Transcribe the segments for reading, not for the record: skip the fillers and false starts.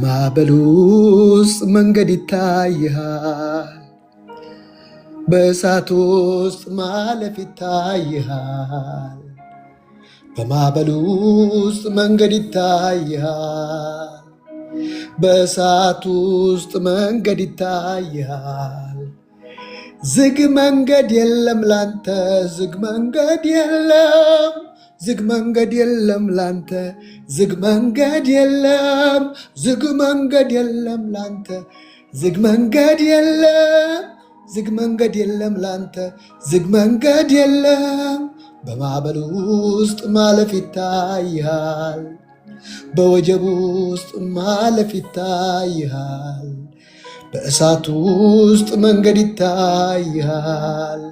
በማዕበል ውስጥ መንገድ ይታይሃል፣ በእሳት ውስጥ ማለፍ ይታይሃል። በማዕበል ውስጥ መንገድ ይታይሃል፣ በእሳት ውስጥ መንገድ ይታይሃል። ዝግ መንገድ የለም ላንተ፣ ዝግ መንገድ የለም፣ ዝግ መንገድ የለም ላንተ፣ ዝግ መንገድ የለም፣ ዝግ መንገድ የለም ላንተ፣ ዝግ መንገድ የለም፣ ዝግ መንገድ የለም ላንተ፣ ዝግ መንገድ የለም። በማዕበል ውስጥ ማለፍ ይታይሃል፣ በወጀብ ውስጥ ማለፍ ይታይሃል። በእሳት ውስጥ መንገድ ይታይሃል፣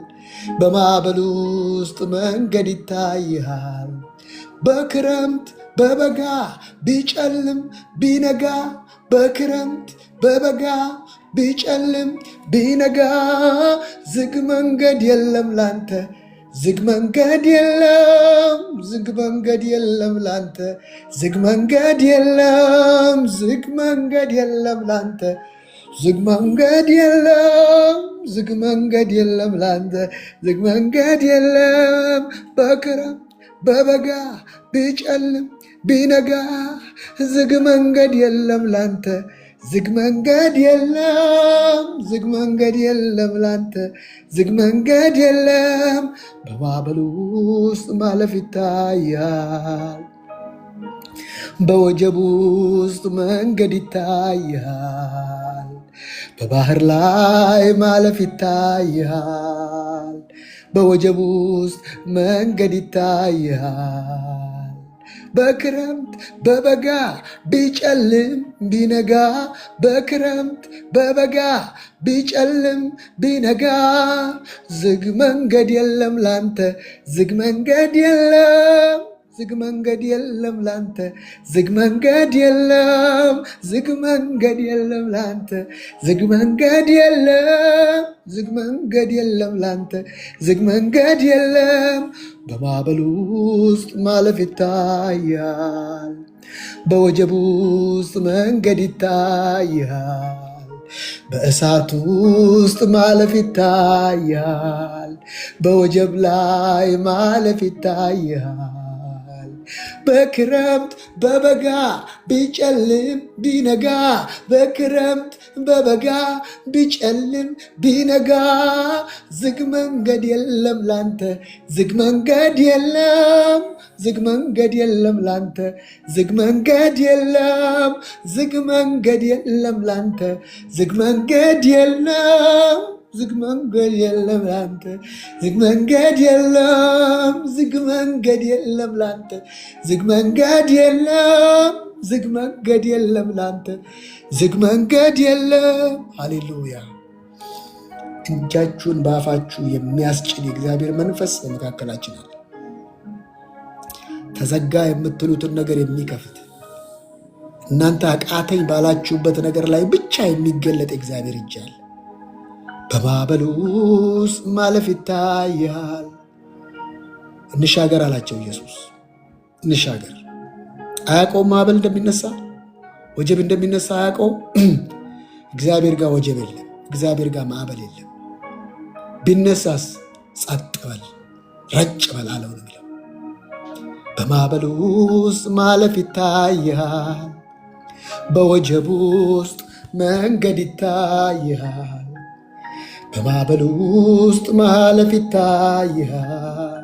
በማዕበል ውስጥ መንገድ ይታይሃል። በክረምት በበጋ ቢጨልም ቢነጋ፣ በክረምት በበጋ ቢጨልም ቢነጋ፣ ዝግ መንገድ የለም ላንተ፣ ዝግ መንገድ የለም፣ ዝግ መንገድ የለም ላንተ፣ ዝግ መንገድ የለም፣ ዝግ መንገድ የለም ላንተ፣ ዝግ መንገድ የለም፣ ዝግ መንገድ የለም ላንተ፣ ዝግ መንገድ የለም። በክረምት በበጋ ቢጨልም ቢነጋ፣ ዝግ መንገድ የለም ላንተ፣ ዝግ መንገድ የለም፣ ዝግ መንገድ የለም ላንተ፣ ዝግ መንገድ የለም። በማዕበል ውስጥ ማለፍ ይታያል፣ በወጀብ ውስጥ መንገድ ይታያል። በባህር ላይ ማለፍ ይታያል፣ በወጀብ ውስጥ መንገድ ይታያል። በክረምት በበጋ ቢጨልም ቢነጋ፣ በክረምት በበጋ ቢጨልም ቢነጋ፣ ዝግ መንገድ የለም ላንተ፣ ዝግ መንገድ የለም፣ ዝግ መንገድ የለም ላንተ፣ ዝግ መንገድ የለም፣ ዝግ መንገድ የለም ላንተ፣ ዝግ መንገድ የለም፣ ዝግ መንገድ የለም ላንተ፣ ዝግ መንገድ የለም። በማዕበል ውስጥ ማለፍ ይታያል፣ በወጀብ ውስጥ መንገድ ይታያል። በእሳት ውስጥ ማለፍ ይታያል፣ በወጀብ ላይ ማለፍ ይታያል። በክረምት በበጋ ቢጨልም ቢነጋ፣ በክረምት በበጋ ቢጨልም ቢነጋ፣ ዝግ መንገድ የለም ላንተ፣ ዝግ መንገድ የለም፣ ዝግ መንገድ የለም ላንተ፣ ዝግ መንገድ የለም፣ ዝግ መንገድ የለም ላንተ፣ ዝግ መንገድ የለም፣ ዝግ መንገድ የለም ላንተ፣ ዝግ መንገድ የለም፣ ዝግ መንገድ የለም ላንተ፣ ዝግ መንገድ የለም፣ ዝግ መንገድ የለም ላንተ፣ ዝግ መንገድ የለም። ሃሌሉያ! እጃችሁን በአፋችሁ የሚያስጭን የእግዚአብሔር መንፈስ በመካከላችን አለ። ተዘጋ የምትሉትን ነገር የሚከፍት፣ እናንተ አቃተኝ ባላችሁበት ነገር ላይ ብቻ የሚገለጥ የእግዚአብሔር እጅ አለ። በማዕበል ውስጥ ማለፍ ይታያል። እንሻገር አላቸው ኢየሱስ። እንሻገር። አያውቀውም ማዕበል እንደሚነሳ፣ ወጀብ እንደሚነሳ አያውቀውም። እግዚአብሔር ጋር ወጀብ የለም፣ እግዚአብሔር ጋር ማዕበል የለም። ቢነሳስ ጸጥ በል ረጭ በል አለው ነው የሚለው። በማዕበል ውስጥ ማለፍ ይታያል፣ በወጀብ ውስጥ መንገድ ይታያል። በማዕበል ውስጥ ማለፍ ይታያል፣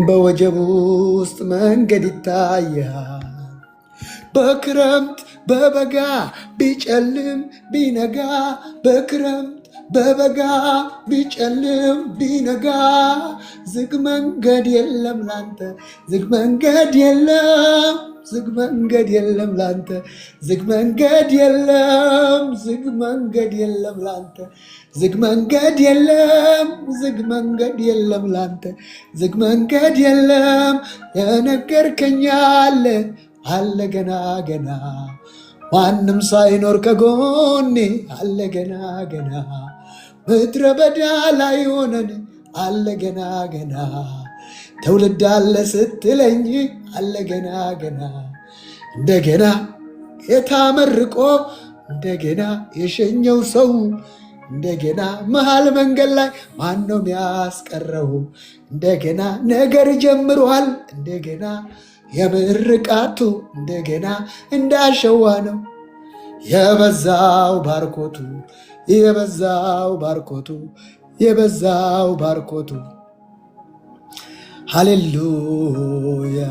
በወጀብ ውስጥ መንገድ ይታያል። በክረምት በበጋ ቢጨልም ቢነጋ፣ በክረምት በበጋ ቢጨልም ቢነጋ፣ ዝግ መንገድ የለም ላንተ፣ ዝግ መንገድ የለም፣ ዝግ መንገድ የለም ላንተ፣ ዝግ መንገድ የለም፣ ዝግ መንገድ የለም ላንተ፣ ዝግ መንገድ የለም፣ ዝግ መንገድ የለም ላንተ፣ ዝግ መንገድ የለም። የነገርከኝ አለ ገና ገና፣ ማንም ሳይኖር ከጎኔ አለ ገና ገና፣ ምድረ በዳ ላይ ሆነን አለ ገና ገና፣ ትውልድ አለ ስትለኝ አለ ገና ገና፣ እንደገና የታመርቆ እንደገና የሸኘው ሰው እንደገና መሃል መንገድ ላይ ማነው ያስቀረው? እንደገና ነገር ጀምሯል። እንደገና የምርቃቱ እንደገና እንዳሸዋ ነው የበዛው ባርኮቱ የበዛው ባርኮቱ የበዛው ባርኮቱ። ሃሌሉያ።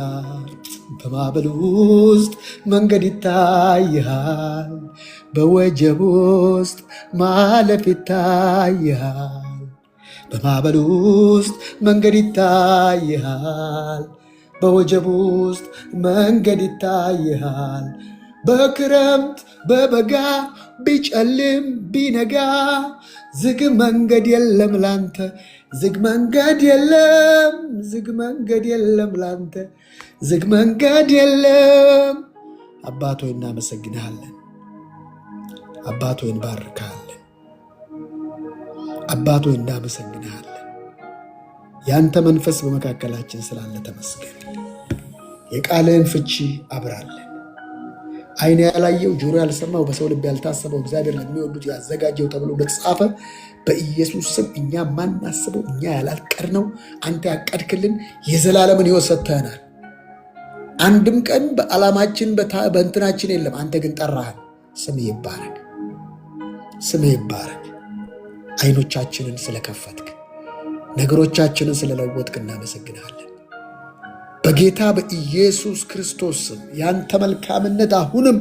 በማዕበል ውስጥ መንገድ ይታይሃል፣ በወጀብ ውስጥ ማለፍ ይታይሃል። በማዕበል ውስጥ መንገድ ይታይሃል፣ በወጀብ ውስጥ መንገድ ይታይሃል። በክረምት በበጋ ቢጨልም ቢነጋ ዝግ መንገድ የለም ላንተ፣ ዝግ መንገድ የለም፣ ዝግ መንገድ የለም ላንተ፣ ዝግ መንገድ የለም። አባት ሆይ እናመሰግንሃለን። አባት ሆይ እንባርክሃለን። አባት ሆይ እናመሰግንሃለን። ያንተ መንፈስ በመካከላችን ስላለ ተመስገን። የቃልህን ፍቺ አብራለን። ዓይን ያላየው ጆሮ ያልሰማው በሰው ልብ ያልታሰበው እግዚአብሔር ለሚወዱት ያዘጋጀው ተብሎ እንደተጻፈ በኢየሱስ ስም እኛ ማናስበው እኛ ያላቀድነው አንተ ያቀድክልን የዘላለምን ሕይወት ሰጥተናል። አንድም ቀን በዓላማችን በእንትናችን የለም። አንተ ግን ጠራህን። ስምህ ይባረክ፣ ስምህ ይባረክ። ዓይኖቻችንን ስለከፈትክ ነገሮቻችንን ስለለወጥክ እናመሰግናለን። በጌታ በኢየሱስ ክርስቶስ ስም ያንተ መልካምነት አሁንም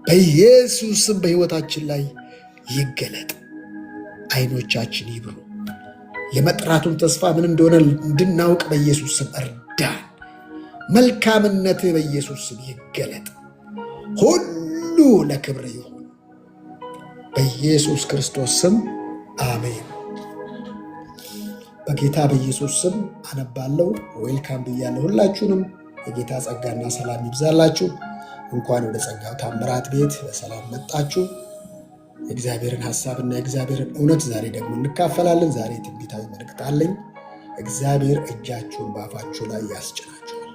በኢየሱስ ስም በሕይወታችን ላይ ይገለጥ። ዓይኖቻችን ይብሩ። የመጥራቱን ተስፋ ምን እንደሆነ እንድናውቅ በኢየሱስ ስም እርዳን። መልካምነትህ በኢየሱስ ስም ይገለጥ። ሁሉ ለክብር ይሁን በኢየሱስ ክርስቶስ ስም አሜን። በጌታ በኢየሱስ ስም አነባለሁ። ዌልካም ብያለሁ። ሁላችሁንም የጌታ ጸጋና ሰላም ይብዛላችሁ። እንኳን ወደ ጸጋው ታምራት ቤት በሰላም መጣችሁ። የእግዚአብሔርን ሐሳብና የእግዚአብሔርን እውነት ዛሬ ደግሞ እንካፈላለን። ዛሬ ትንቢታዊ መልእክት አለኝ። እግዚአብሔር እጃችሁን በአፋችሁ ላይ ያስጭናችኋል።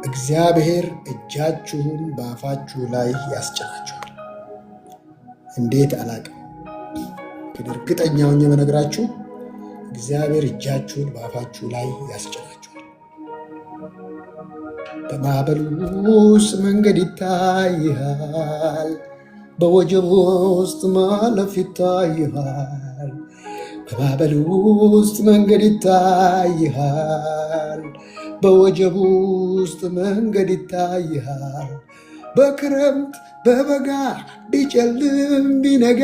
እግዚአብሔር እጃችሁን በአፋችሁ ላይ ያስጭናችኋል። እንዴት አላቅም፣ ግን እርግጠኛ ሆኜ የምነግራችሁ እግዚአብሔር እጃችሁን በአፋችሁ ላይ ያስጭናችኋል። በማዕበል ውስጥ መንገድ ይታይሃል፣ በወጀብ ውስጥ ማለፍ ይታይሃል። በማዕበል ውስጥ መንገድ ይታይሃል፣ በወጀብ ውስጥ መንገድ ይታይሃል። በክረምት በበጋ ቢጨልም ቢነጋ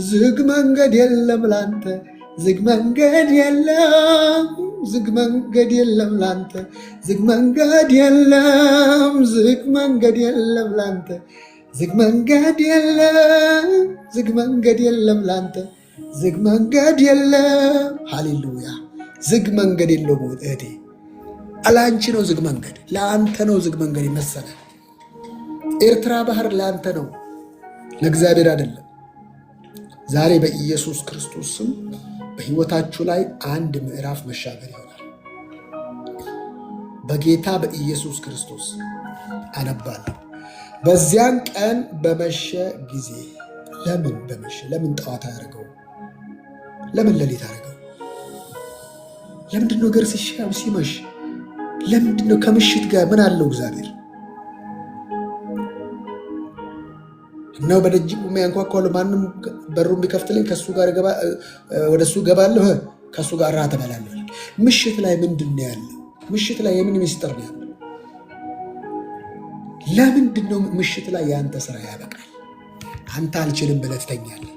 ዝግ መንገድ የለም ላንተ፣ ዝግ መንገድ የለም፣ ዝግ መንገድ የለም ላንተ፣ ዝግ መንገድ የለም፣ ዝግ መንገድ የለም ላንተ፣ ዝግ መንገድ የለም፣ ዝግ መንገድ የለም ላንተ፣ ዝግ መንገድ የለም። ሃሌሉያ። ዝግ መንገድ የለውም እህቴ፣ ለአንቺ ነው ዝግ መንገድ፣ ለአንተ ነው ዝግ መንገድ ይመሰላል። ኤርትራ ባህር ለአንተ ነው፣ ለእግዚአብሔር አይደለም። ዛሬ በኢየሱስ ክርስቶስ ስም በሕይወታችሁ ላይ አንድ ምዕራፍ መሻገር ይሆናል። በጌታ በኢየሱስ ክርስቶስ አነባለሁ። በዚያን ቀን በመሸ ጊዜ። ለምን በመሸ? ለምን ጠዋት አያደርገው? ለምን ሌሊት አደረገው? ለምንድን ነው ነገር ሲመሽ? ለምንድን ነው ከምሽት ጋር ምን አለው እግዚአብሔር? እነሆ በደጅ ቆሜ አንኳኳለሁ፣ ማንም በሩን ቢከፍትልኝ ወደ እሱ ገባለሁ፣ ከእሱ ጋር እራት እበላለሁ። ምሽት ላይ ምንድን ነው ያለው? ምሽት ላይ የምን ምስጢር ነው ያለው? ለምንድን ነው ምሽት ላይ የአንተ ስራ ያበቃል? አንተ አልችልም ብለህ ትተኛለህ፣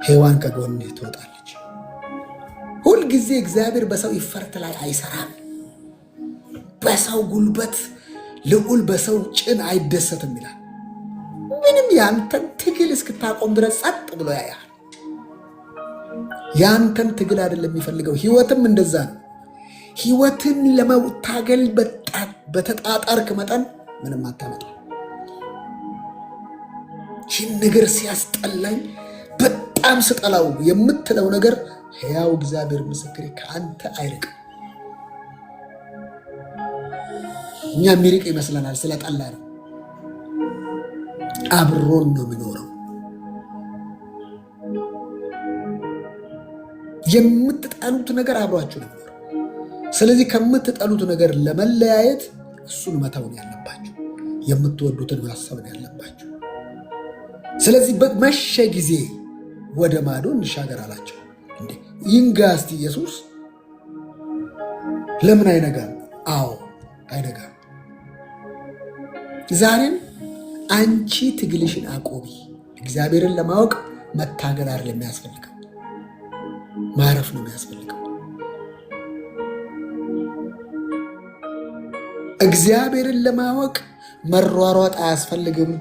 ሔዋን ከጎንህ ትወጣለች። ሁልጊዜ እግዚአብሔር በሰው ይፈርት ላይ አይሰራም። በሰው ጉልበት ልዑል በሰው ጭን አይደሰትም ይላል። ምንም ያንተን ትግል እስክታቆም ድረስ ጸጥ ብሎ ያያል። ያንተን ትግል አይደለም የሚፈልገው። ህይወትም እንደዛ ነው። ህይወትን ለመታገል በተጣጣርክ መጠን ምንም አታመጣ። ይህን ነገር ሲያስጠላኝ በጣም ስጠላው የምትለው ነገር ሕያው እግዚአብሔር ምስክሬ ከአንተ አይርቅም። እኛ የሚርቅ ይመስለናል ስለጠላ ነው። አብሮን ነው የሚኖረው። የምትጠሉት ነገር አብሯችሁ ነው የሚኖረው። ስለዚህ ከምትጠሉት ነገር ለመለያየት እሱን መተውን ያለባችሁ፣ የምትወዱትን ማሰብን ያለባችሁ። ስለዚህ በመሸ ጊዜ ወደ ማዶ እንሻገር አላቸው። እንዴ ይንጋ እስቲ ኢየሱስ ለምን አይነጋም? አዎ አይነጋም። ዛሬም አንቺ ትግልሽን አቆቢ። እግዚአብሔርን ለማወቅ መታገል አይደለም የሚያስፈልገው፣ ማረፍ ነው የሚያስፈልገው። እግዚአብሔርን ለማወቅ መሯሯጥ አያስፈልግም።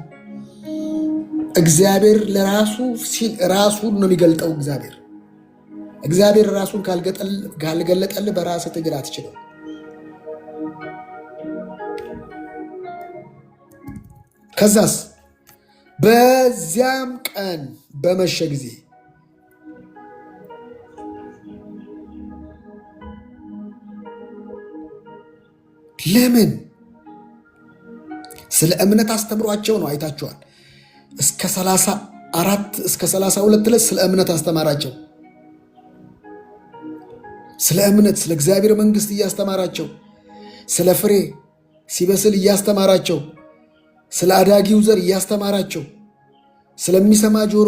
እግዚአብሔር ለራሱ ሲል ራሱን ነው የሚገልጠው። እግዚአብሔር ራሱን ካልገለጠልህ በራስህ ትግል አትችልም። ከዛስ በዚያም ቀን በመሸ ጊዜ ለምን? ስለ እምነት አስተምሯቸው ነው። አይታችኋል። እስከ 34 እስከ 32 ላይ ስለ እምነት አስተማራቸው። ስለ እምነት፣ ስለ እግዚአብሔር መንግስት እያስተማራቸው፣ ስለ ፍሬ ሲበስል እያስተማራቸው፣ ስለ አዳጊው ዘር እያስተማራቸው፣ ስለሚሰማ ጆሮ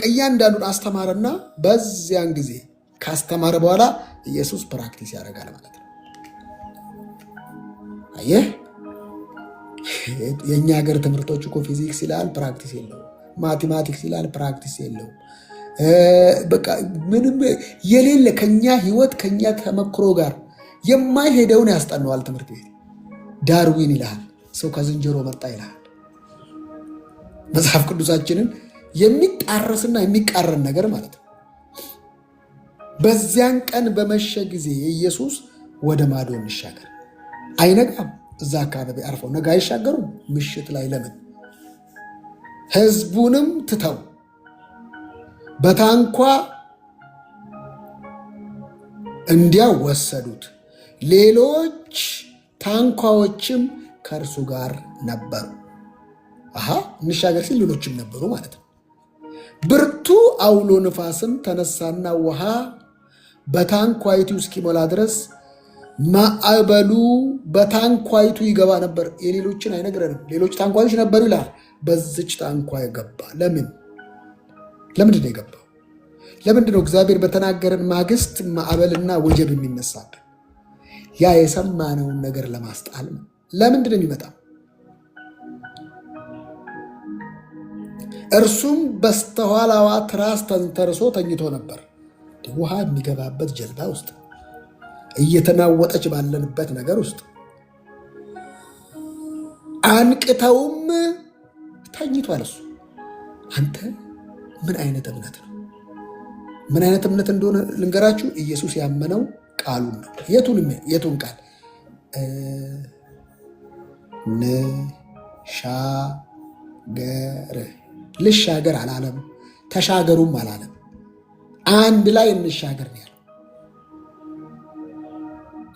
እያንዳንዱን አስተማረና በዚያን ጊዜ ካስተማረ በኋላ ኢየሱስ ፕራክቲስ ያደርጋል ማለት ነው። አየህ፣ የእኛ ሀገር ትምህርቶች እኮ ፊዚክስ ይላል ፕራክቲስ የለው፣ ማቴማቲክስ ይላል ፕራክቲስ የለው። በቃ ምንም የሌለ ከኛ ህይወት ከኛ ተመክሮ ጋር የማይሄደውን ያስጠነዋል ትምህርት ቤት። ዳርዊን ይልሃል፣ ሰው ከዝንጀሮ መጣ ይልሃል። መጽሐፍ ቅዱሳችንን የሚጣረስና የሚቃረን ነገር ማለት ነው። በዚያን ቀን በመሸ ጊዜ ኢየሱስ ወደ ማዶ እንሻገር። አይነጋም። እዛ አካባቢ አርፈው ነገ አይሻገሩም። ምሽት ላይ ለምን? ህዝቡንም ትተው በታንኳ እንዲያው ወሰዱት። ሌሎች ታንኳዎችም ከእርሱ ጋር ነበሩ። እንሻገር ሲል ሌሎችም ነበሩ ማለት ነው። ብርቱ አውሎ ንፋስም ተነሳና ውሃ በታንኳይቱ እስኪሞላ ድረስ ማዕበሉ በታንኳይቱ ይገባ ነበር። የሌሎችን አይነግረንም። ሌሎች ታንኳዮች ነበሩ ይላል። በዚች ታንኳ ገባ። ለምንድን ነው የገባው? ለምንድን ነው እግዚአብሔር በተናገረን ማግስት ማዕበልና ወጀብ የሚነሳብን? ያ የሰማነውን ነገር ለማስጣል ነው። ለምንድን ነው የሚመጣው? እርሱም በስተኋላዋ ትራስ ተንተርሶ ተኝቶ ነበር። ውሃ የሚገባበት ጀልባ ውስጥ እየተናወጠች ባለንበት ነገር ውስጥ አንቅተውም ተኝቷል እሱ። አንተ ምን አይነት እምነት ነው? ምን አይነት እምነት እንደሆነ ልንገራችሁ። ኢየሱስ ያመነው ቃሉን ነው። የቱን ቃል? ልሻገር አላለም፣ ተሻገሩም አላለም። አንድ ላይ እንሻገር ነው ያለው።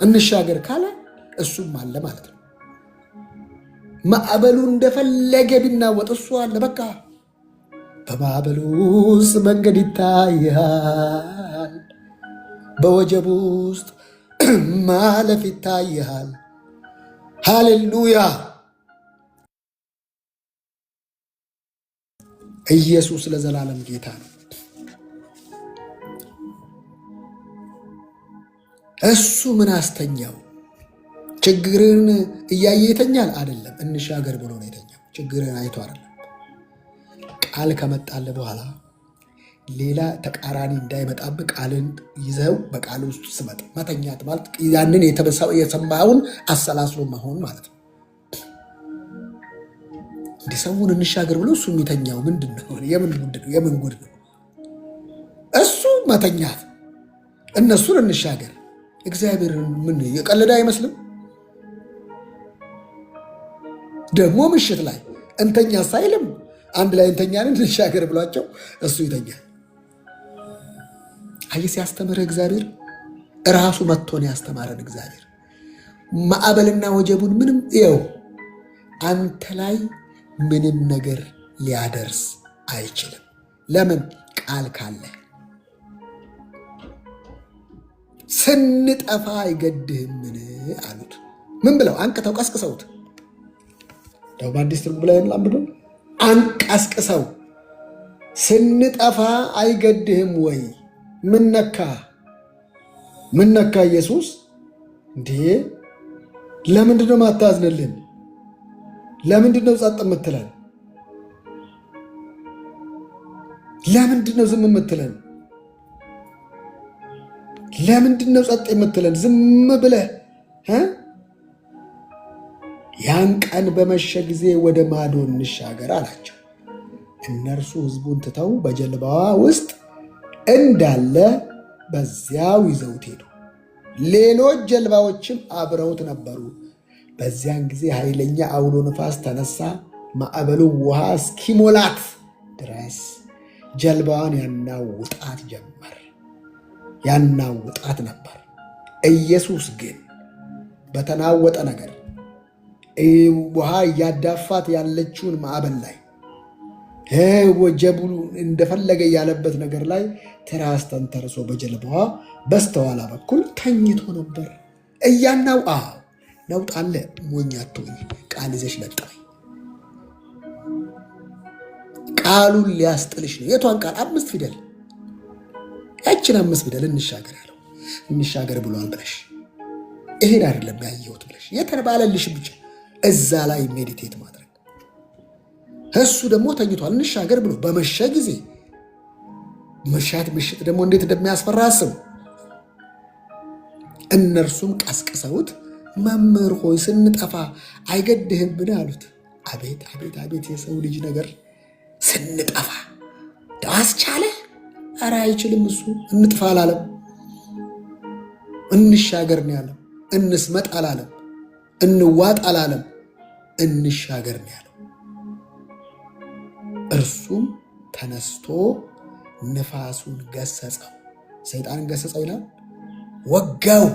እንሻገር ካለ እሱም አለ ማለት ነው። ማዕበሉ እንደፈለገ ቢናወጥ እሱ አለ። በቃ በማዕበሉ ውስጥ መንገድ ይታይሃል፣ በወጀቡ ውስጥ ማለፍ ይታይሃል። ሃሌሉያ! ኢየሱስ ለዘላለም ጌታ ነው። እሱ ምን አስተኛው? ችግርን እያየ ይተኛል? አይደለም። እንሻገር ብሎ ነው የተኛው። ችግርን አይቶ አይደለም። ቃል ከመጣለ በኋላ ሌላ ተቃራኒ እንዳይመጣብህ ቃልን ይዘው በቃል ውስጥ ስመጥ መተኛት ማለት ያንን የሰማውን አሰላስሎ መሆን ማለት ነው። እንዲህ ሰውን እንሻገር ብሎ እሱ የሚተኛው ምንድን ነው? የምን ጉድ ነው? እሱ መተኛት፣ እነሱን እንሻገር። እግዚአብሔር ምን የቀለደ አይመስልም? ደግሞ ምሽት ላይ እንተኛ ሳይልም አንድ ላይ እንተኛን እንሻገር ብሏቸው እሱ ይተኛል። አየህ፣ ሲያስተምርህ እግዚአብሔር ራሱ መጥቶ ነው ያስተማረን። እግዚአብሔር ማዕበልና ወጀቡን ምንም ይኸው አንተ ላይ ምንም ነገር ሊያደርስ አይችልም። ለምን? ቃል ካለ። ስንጠፋ አይገድህምን አሉት። ምን ብለው? አንቅተው ቀስቅሰውት። ደው በአዲስ ትርጉም ላይ አንብበው። አንቀስቅሰው ስንጠፋ አይገድህም ወይ? ምን ነካ? ምን ነካ? ኢየሱስ እንዴ ለምንድን ነው ማታዝንልን? ለምንድን ነው ጸጥ የምትለን? ለምንድን ነው ዝም የምትለን? ለምንድን ነው ጸጥ የምትለን? ዝም ብለህ ያን ቀን በመሸ ጊዜ ወደ ማዶ እንሻገር አላቸው። እነርሱ ሕዝቡን ትተው በጀልባዋ ውስጥ እንዳለ በዚያው ይዘውት ሄዱ። ሌሎች ጀልባዎችም አብረውት ነበሩ። በዚያን ጊዜ ኃይለኛ አውሎ ነፋስ ተነሳ። ማዕበሉ ውሃ እስኪሞላት ድረስ ጀልባዋን ያናውጣት ጀመር። ያናውጣት ነበር። ኢየሱስ ግን በተናወጠ ነገር ውሃ እያዳፋት ያለችውን ማዕበል ላይ ወጀቡ እንደፈለገ ያለበት ነገር ላይ ትራስ ተንተርሶ በጀልባዋ በስተኋላ በኩል ተኝቶ ነበር። እያናው ነውጥ አለ። ሞኝ አትሁኝ። ቃል ይዘሽ ለጥሪ። ቃሉን ሊያስጥልሽ ነው። የቷን ቃል? 5 ፊደል። ያችን 5 ፊደል እንሻገር ያለው እንሻገር ብሏል ብለሽ ይሄን አይደለም ያየሁት ብለሽ የተባለልሽ ብቻ እዛ ላይ ሜዲቴት ማድረግ። እሱ ደግሞ ተኝቷል እንሻገር ብሎ በመሸ ጊዜ ምሽት ደግሞ እንዴት እንደሚያስፈራ አስቡ። እነርሱም ቀስቅሰውት መምህር ሆይ ስንጠፋ አይገድህምን አሉት። አቤት አቤት አቤት የሰው ልጅ ነገር! ስንጠፋ አስቻለ? ኧረ አይችልም። እሱ እንጥፋ አላለም፣ እንሻገር ነው ያለው። እንስመጥ አላለም፣ እንዋጥ አላለም፣ እንሻገር ነው ያለው። እርሱም ተነስቶ ንፋሱን ገሰጸው። ሰይጣንን ገሰጸው ይላል። ወጋው።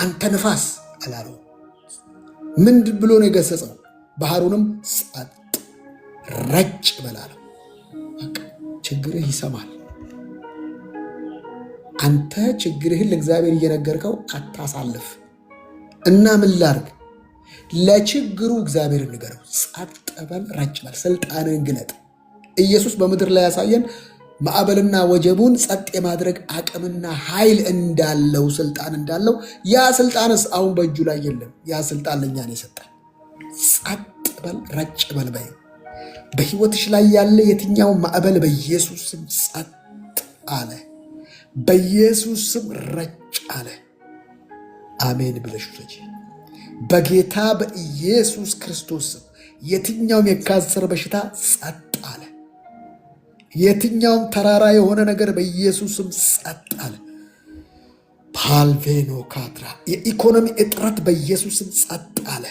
አንተ ንፋስ አላለው። ምንድን ብሎ ነው የገሰጸው? ባህሩንም ጸጥ ረጭ በላለው። ችግርህ ይሰማል። አንተ ችግርህን ለእግዚአብሔር እየነገርከው አታሳልፍ እና ምን ላርግ? ለችግሩ እግዚአብሔር ንገረው። ጸጥ በል፣ ረጭ በል፣ ስልጣንን ግለጥ። ኢየሱስ በምድር ላይ ያሳየን ማዕበልና ወጀቡን ጸጥ የማድረግ አቅምና ኃይል እንዳለው፣ ስልጣን እንዳለው። ያ ስልጣንስ አሁን በእጁ ላይ የለም። ያ ስልጣን ለእኛ ነው የሰጠን። ጸጥ በል፣ ረጭ በል በይ። በሕይወትሽ ላይ ያለ የትኛው ማዕበል በኢየሱስ ስም ጸጥ አለ፣ በኢየሱስ ስም ረጭ አለ። አሜን ብለሽ ውሰጂ። በጌታ በኢየሱስ ክርስቶስ ስም የትኛውም የካንሰር በሽታ ጸጥ አለ። የትኛውም ተራራ የሆነ ነገር በኢየሱስ ስም ጸጥ አለ። ፓልቬኖ ካትራ የኢኮኖሚ እጥረት በኢየሱስ ስም ጸጥ አለ።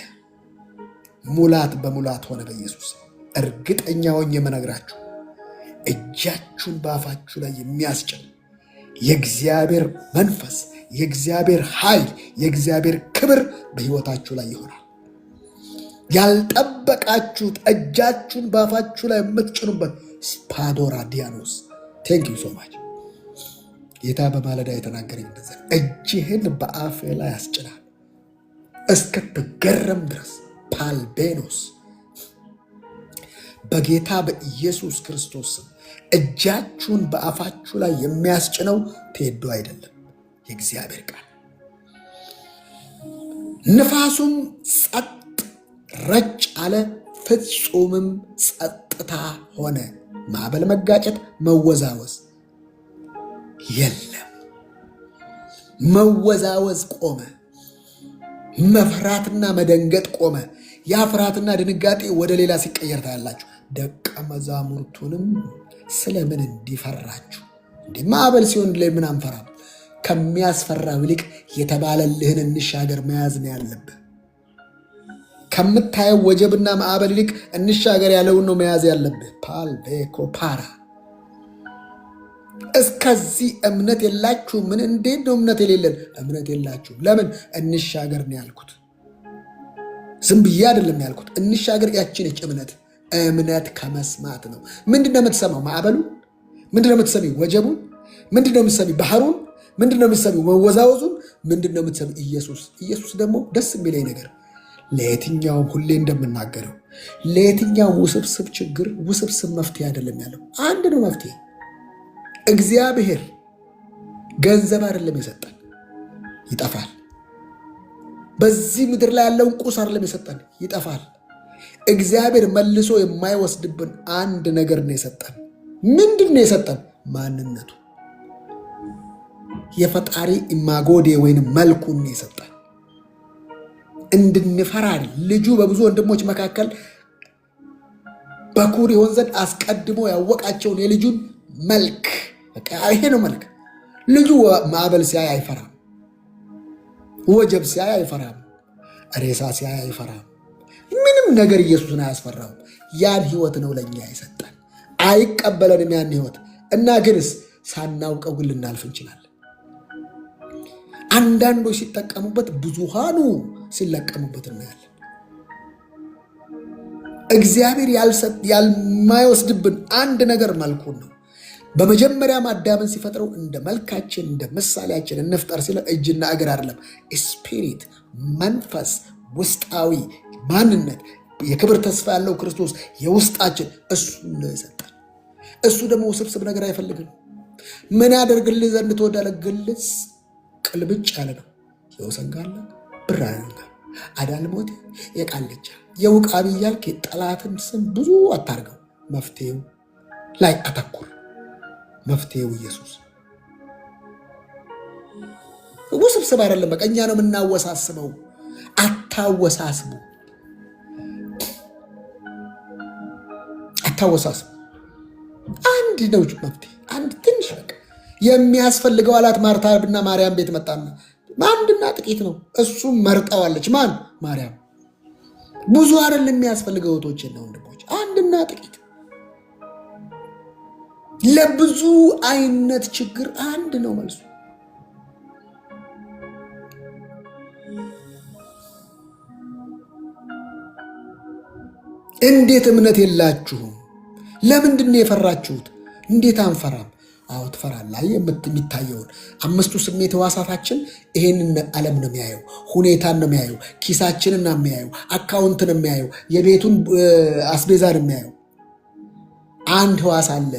ሙላት በሙላት ሆነ በኢየሱስ ስም። እርግጠኛ ሆኜ የምነግራችሁ እጃችሁን በአፋችሁ ላይ የሚያስጭን የእግዚአብሔር መንፈስ፣ የእግዚአብሔር ኃይል፣ የእግዚአብሔር ክብር በሕይወታችሁ ላይ ይሆናል። ያልጠበቃችሁት እጃችሁን በአፋችሁ ላይ የምትጭኑበት ስፓዶራ ዲያኖስ ቴንክ ዩ ሶ ማች። ጌታ በማለዳ የተናገረኝ እንደዛ እጅህን በአፍ ላይ ያስጭናል እስክትገረም ድረስ። ፓልቤኖስ በጌታ በኢየሱስ ክርስቶስ ስም እጃችሁን በአፋችሁ ላይ የሚያስጭነው ቴዶ አይደለም፣ የእግዚአብሔር ቃል። ንፋሱም ጸጥ ረጭ አለ፣ ፍጹምም ጸጥታ ሆነ። ማዕበል፣ መጋጨት፣ መወዛወዝ የለም። መወዛወዝ ቆመ። መፍራትና መደንገጥ ቆመ። ያ ፍርሃትና ድንጋጤ ወደ ሌላ ሲቀየር ታያላችሁ። ደቀ መዛሙርቱንም ስለምን እንዲፈራችሁ? እንዲህ ማዕበል ሲሆን ላይ ምን አንፈራም? ከሚያስፈራው ይልቅ የተባለልህን እንሻገር መያዝ ነው ያለብህ። ከምታየው ወጀብና ማዕበል ይልቅ እንሻገር ያለውን ነው መያዝ ያለብህ። ፓልቬኮፓራ እስከዚህ እምነት የላችሁ? ምን እንዴት ነው እምነት የሌለን? እምነት የላችሁ። ለምን? እንሻገር ነው ያልኩት። ዝም ብዬ አይደለም ያልኩት። እንሻገር ያችነች እምነት። እምነት ከመስማት ነው። ምንድነው የምትሰማው? ማዕበሉን? ምንድነው የምትሰሚው? ወጀቡን? ምንድነው የምትሰሚ? ባህሩን? ምንድነው የምትሰሚ? መወዛወዙን? ምንድነው የምትሰሚ? ኢየሱስ። ኢየሱስ ደግሞ ደስ የሚለኝ ነገር ለየትኛውም ሁሌ እንደምናገረው ለየትኛውም ውስብስብ ችግር ውስብስብ መፍትሄ አይደለም ያለው፣ አንድ ነው መፍትሄ። እግዚአብሔር ገንዘብ አይደለም የሰጠን፣ ይጠፋል። በዚህ ምድር ላይ ያለውን ቁስ አይደለም የሰጠን፣ ይጠፋል። እግዚአብሔር መልሶ የማይወስድብን አንድ ነገር ነው የሰጠን። ምንድን ነው የሰጠን? ማንነቱ፣ የፈጣሪ ኢማጎዴ ወይንም መልኩን ነው የሰጠን። እንድንፈራ ልጁ በብዙ ወንድሞች መካከል በኩር ይሆን ዘንድ አስቀድሞ ያወቃቸውን የልጁን መልክ፣ ይሄ ነው መልክ። ልጁ ማዕበል ሲያይ አይፈራም፣ ወጀብ ሲያይ አይፈራም፣ ሬሳ ሲያይ አይፈራም። ምንም ነገር ኢየሱስን አያስፈራም። ያን ህይወት ነው ለእኛ የሰጠን። አይቀበለንም ያን ህይወት እና ግንስ ሳናውቀው ግን ልናልፍ እንችላለን። አንዳንዶች ሲጠቀሙበት፣ ብዙሃኑ ሲለቀሙበት እናያለን። እግዚአብሔር ያልማይወስድብን አንድ ነገር መልኩን ነው። በመጀመሪያም አዳምን ሲፈጥረው እንደ መልካችን እንደ ምሳሌያችን እንፍጠር ሲለ እጅና እግር አይደለም፣ ስፒሪት፣ መንፈስ፣ ውስጣዊ ማንነት፣ የክብር ተስፋ ያለው ክርስቶስ የውስጣችን እሱ ነው የሰጠን። እሱ ደግሞ ውስብስብ ነገር አይፈልግም። ምን ያደርግልህ ዘንድ ትወዳለህ? ግልጽ ቅልብጭ ያለ ነው። የወሰንጋለ ብራንጋ አዳልሞት የቃልቻ የውቃቢ እያልክ ጠላትን ስም ብዙ አታርገው። መፍትሄው ላይ አተኩር። መፍትሄው ኢየሱስ። ውስብስብ አይደለም። በቃ እኛ ነው የምናወሳስበው። አታወሳስቡ፣ አታወሳስቡ። አንድ ነው መፍትሄ፣ አንድ ትንሽ በቃ የሚያስፈልገው አላት። ማርታና ማርያም ቤት መጣና አንድና ጥቂት ነው። እሱም መርጠዋለች። ማን? ማርያም። ብዙ አይደለም የሚያስፈልገው እህቶቼና ወንድሞች፣ አንድና ጥቂት። ለብዙ አይነት ችግር አንድ ነው መልሱ። እንዴት እምነት የላችሁም? ለምንድን ነው የፈራችሁት? እንዴት አንፈራም? አዎ ትፈራለህ። የሚታየውን አምስቱ ስሜት ሕዋሳታችን ይሄንን ዓለም ነው የሚያየው፣ ሁኔታን ነው የሚያየው፣ ኪሳችንን ነው የሚያየው፣ አካውንትን ነው የሚያየው፣ የቤቱን አስቤዛ ነው የሚያየው። አንድ ሕዋስ አለ፣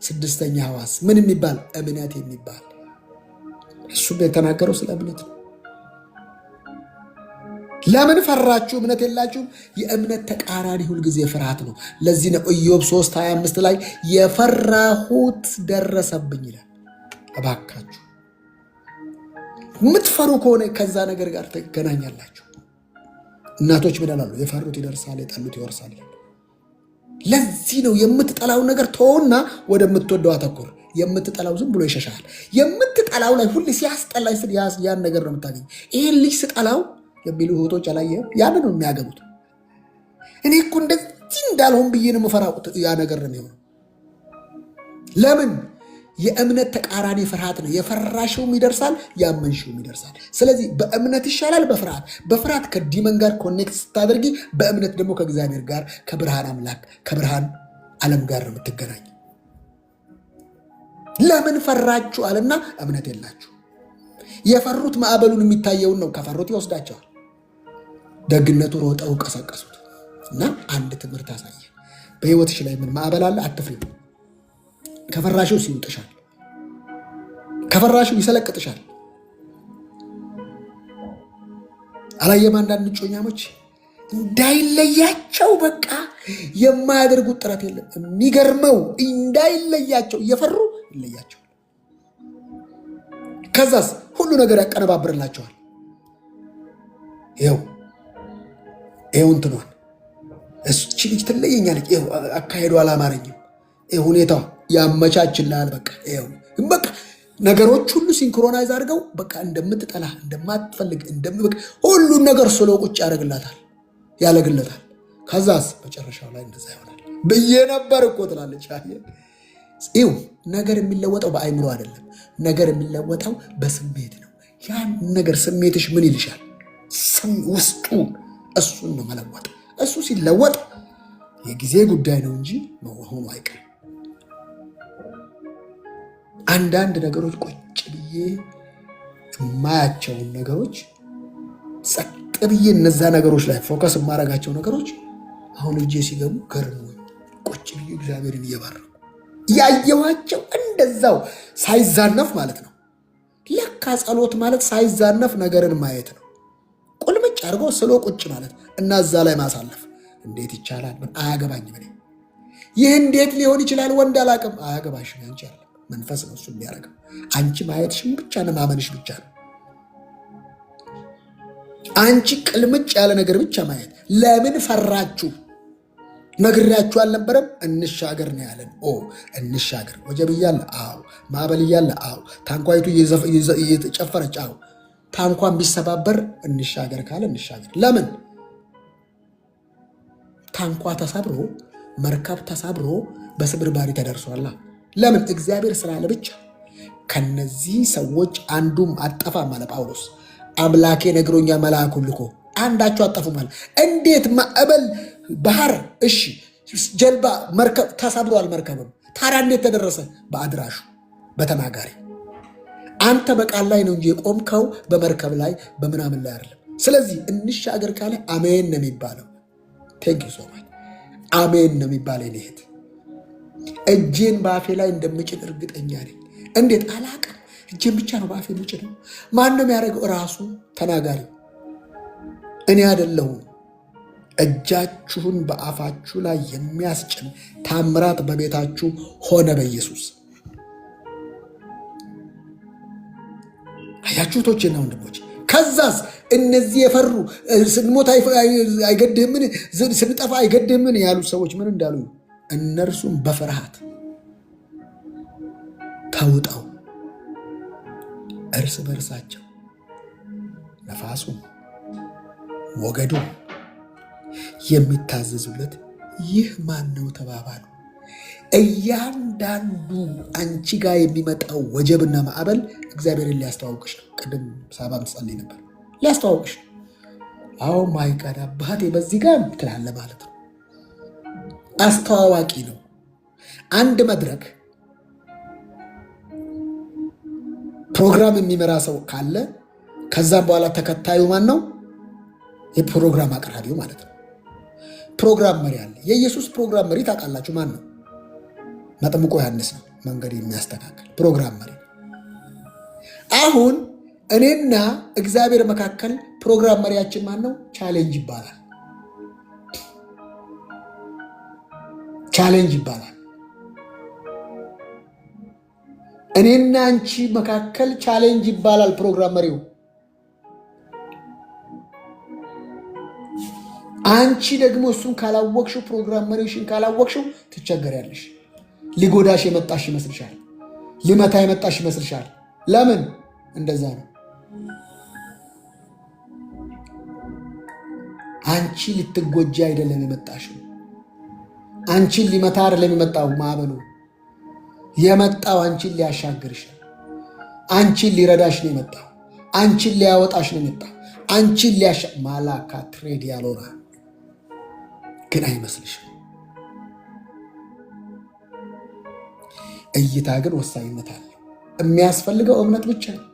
ስድስተኛ ሕዋስ ምን የሚባል? እምነት የሚባል። እሱም የተናገረው ስለ እምነት ነው። ለምን ፈራችሁ? እምነት የላችሁም። የእምነት ተቃራኒ ሁልጊዜ ፍርሃት ነው። ለዚህ ነው ኢዮብ 3:25 ላይ የፈራሁት ደረሰብኝ ይላል። እባካችሁ የምትፈሩ ከሆነ ከዛ ነገር ጋር ትገናኛላችሁ። እናቶች ምን ይላሉ? የፈሩት ይደርሳል፣ የጠሉት ይወርሳል። ለዚህ ነው የምትጠላው ነገር ተወውና ወደምትወደው አተኩር። የምትጠላው ዝም ብሎ ይሸሻል። የምትጠላው ላይ ሁሉ ሲያስጠላኝ ስል ያን ነገር ነው የምታገኝ። ይህን ልጅ ስጠላው የሚሉ እህቶች አላየህም? ያንን ነው የሚያገቡት። እኔ እኮ እንደዚህ እንዳልሆን ብዬ ነው የምፈራው። ያ ነገር ነው የሚሆነው። ለምን? የእምነት ተቃራኒ ፍርሃት ነው። የፈራሽውም ይደርሳል፣ ያመንሽውም ይደርሳል። ስለዚህ በእምነት ይሻላል በፍርሃት። በፍርሃት ከዲመን ጋር ኮኔክት ስታደርጊ፣ በእምነት ደግሞ ከእግዚአብሔር ጋር ከብርሃን አምላክ ከብርሃን ዓለም ጋር ነው የምትገናኝ። ለምን ፈራችሁ አለና እምነት የላችሁ። የፈሩት ማዕበሉን የሚታየውን ነው። ከፈሩት ይወስዳቸዋል። ደግነቱ ሮጠው ቀሰቀሱት እና አንድ ትምህርት አሳየ። በህይወትሽ ላይ ምን ማዕበል አለ? አትፍሪ። ከፈራሽው ሲውጥሻል፣ ከፈራሽው ይሰለቅጥሻል። አላየም? አንዳንድ እጮኛሞች እንዳይለያቸው በቃ የማያደርጉት ጥረት የለም። የሚገርመው እንዳይለያቸው እየፈሩ ይለያቸው። ከዛስ ሁሉ ነገር ያቀነባብርላቸዋል። ይኸው እንትኗን እቺ ልጅ ትለየኛለች፣ አካሄዱ አላማረኝም፣ ሁኔታው ያመቻችልሃል። በቃ ነገሮች ሁሉ ሲንክሮናይዝ አድርገው በቃ እንደምትጠላ እንደማትፈልግ ሁሉን ነገር ስሎ ቁጭ ያለግለታል። ከዛስ መጨረሻው ላይ እንደዛ ይሆናል ብዬ ነበር እኮ ትላለች። ይው ነገር የሚለወጠው በአይምሮ አይደለም። ነገር የሚለወጠው በስሜት ነው። ያን ነገር ስሜትሽ ምን ይልሻል? ውስጡ እሱን ነው መለወጥ። እሱ ሲለወጥ የጊዜ ጉዳይ ነው እንጂ መሆኑ አይቀርም። አንዳንድ ነገሮች ቁጭ ብዬ የማያቸውን ነገሮች ጸጥ ብዬ እነዛ ነገሮች ላይ ፎከስ የማረጋቸው ነገሮች አሁን እጄ ሲገቡ ገርሞ ቁጭ ብዬ እግዚአብሔርን እየባረኩ ያየዋቸው እንደዛው ሳይዛነፍ ማለት ነው። ለካ ጸሎት ማለት ሳይዛነፍ ነገርን ማየት ነው። ቁልምጭ አድርጎ ስሎ ቁጭ ማለት እና እዛ ላይ ማሳለፍ እንዴት ይቻላል? ምን አያገባኝም። እኔ ይህ እንዴት ሊሆን ይችላል? ወንድ አላቅም። አያገባሽም። አንቺ ያለ መንፈስ ነው እሱ የሚያደርገው። አንቺ ማየትሽም ብቻ ነው፣ ማመንሽ ብቻ ነው። አንቺ ቅልምጭ ያለ ነገር ብቻ ማየት። ለምን ፈራችሁ? ነግሬያችሁ አልነበረም? እንሻገር ነው ያለን። እንሻገር። ወጀብ እያለ አዎ፣ ማዕበል እያለ አዎ፣ ታንኳይቱ እየተጨፈረች አዎ። ታንኳን ቢሰባበር እንሻገር ካለ እንሻገር። ለምን? ታንኳ ተሰብሮ መርከብ ተሰብሮ በስብርባሪ ተደርሷላ። ለምን? እግዚአብሔር ስላለ ብቻ። ከነዚህ ሰዎች አንዱም አጠፋም አለ ጳውሎስ። አምላኬ ነግሮኛል፣ መልአኩን ልኮ አንዳቸው አጠፉም አለ። እንዴት ማዕበል ባህር፣ እሺ ጀልባ፣ መርከብ ተሰብሯል። መርከብም ታዲያ እንዴት ተደረሰ? በአድራሹ በተናጋሪ። አንተ በቃል ላይ ነው እንጂ የቆምከው በመርከብ ላይ በምናምን ላይ አይደለም። ስለዚህ እንሻገር ካለ አሜን ነው የሚባለው። ቴንክ ዩ ሶ ማች። አሜን ነው የሚባለው። እህት እጄን በአፌ ላይ እንደምጭን እርግጠኛ ነኝ። እንዴት አላቅም። እጄን ብቻ ነው በአፌ የምጭነው። ማን ነው የሚያደርገው? ራሱ ተናጋሪ፣ እኔ አይደለሁም። እጃችሁን በአፋችሁ ላይ የሚያስጭን ታምራት በቤታችሁ ሆነ በኢየሱስ። አያችሁቶችና ወንድሞች፣ ከዛስ እነዚህ የፈሩ ስንሞት አይገድህምን፣ ስንጠፋ አይገድህምን ያሉ ሰዎች ምን እንዳሉ እነርሱም በፍርሃት ተውጠው እርስ በርሳቸው ነፋሱ ሞገዱ የሚታዘዙለት ይህ ማን ነው ተባባሉ። እያንዳንዱ አንቺ ጋር የሚመጣው ወጀብና ማዕበል እግዚአብሔርን ሊያስተዋውቅሽ ነው። ቅድም ሳባም ጸልይ ነበር፣ ሊያስተዋውቅሽ ነው። አዎ ማይ ጋድ አባቴ በዚህ ጋር ትላለ ማለት ነው። አስተዋዋቂ ነው። አንድ መድረክ ፕሮግራም የሚመራ ሰው ካለ ከዛም በኋላ ተከታዩ ማን ነው? የፕሮግራም አቅራቢው ማለት ነው። ፕሮግራም መሪ አለ። የኢየሱስ ፕሮግራም መሪ ታውቃላችሁ ማን ነው? መጥምቁ ዮሐንስ ነው። መንገድ የሚያስተካክል ፕሮግራም መሪ። አሁን እኔና እግዚአብሔር መካከል ፕሮግራም መሪያችን ማን ነው? ቻሌንጅ ይባላል። ቻሌንጅ ይባላል። እኔና አንቺ መካከል ቻሌንጅ ይባላል ፕሮግራም መሪው። አንቺ ደግሞ እሱን ካላወቅሽው፣ ፕሮግራም መሪሽን ካላወቅሽው ትቸገሪያለሽ። ሊጎዳሽ የመጣሽ ይመስልሻል። ሊመታ የመጣሽ ይመስልሻል። ለምን? እንደዛ ነው። አንቺ ልትጎጂ አይደለም የመጣሽው። አንቺን ሊመታ አይደለም የመጣው ማዕበሉ። የመጣው አንቺን ሊያሻግርሽ፣ አንቺን ሊረዳሽ ነው የመጣው። አንቺን ሊያወጣሽ ነው የመጣው። አንቺን ማላካ ትሬድ ያልሆነ ግን አይመስልሽም። እይታ ግን ወሳኝነት አለው። የሚያስፈልገው እምነት ብቻ ነው።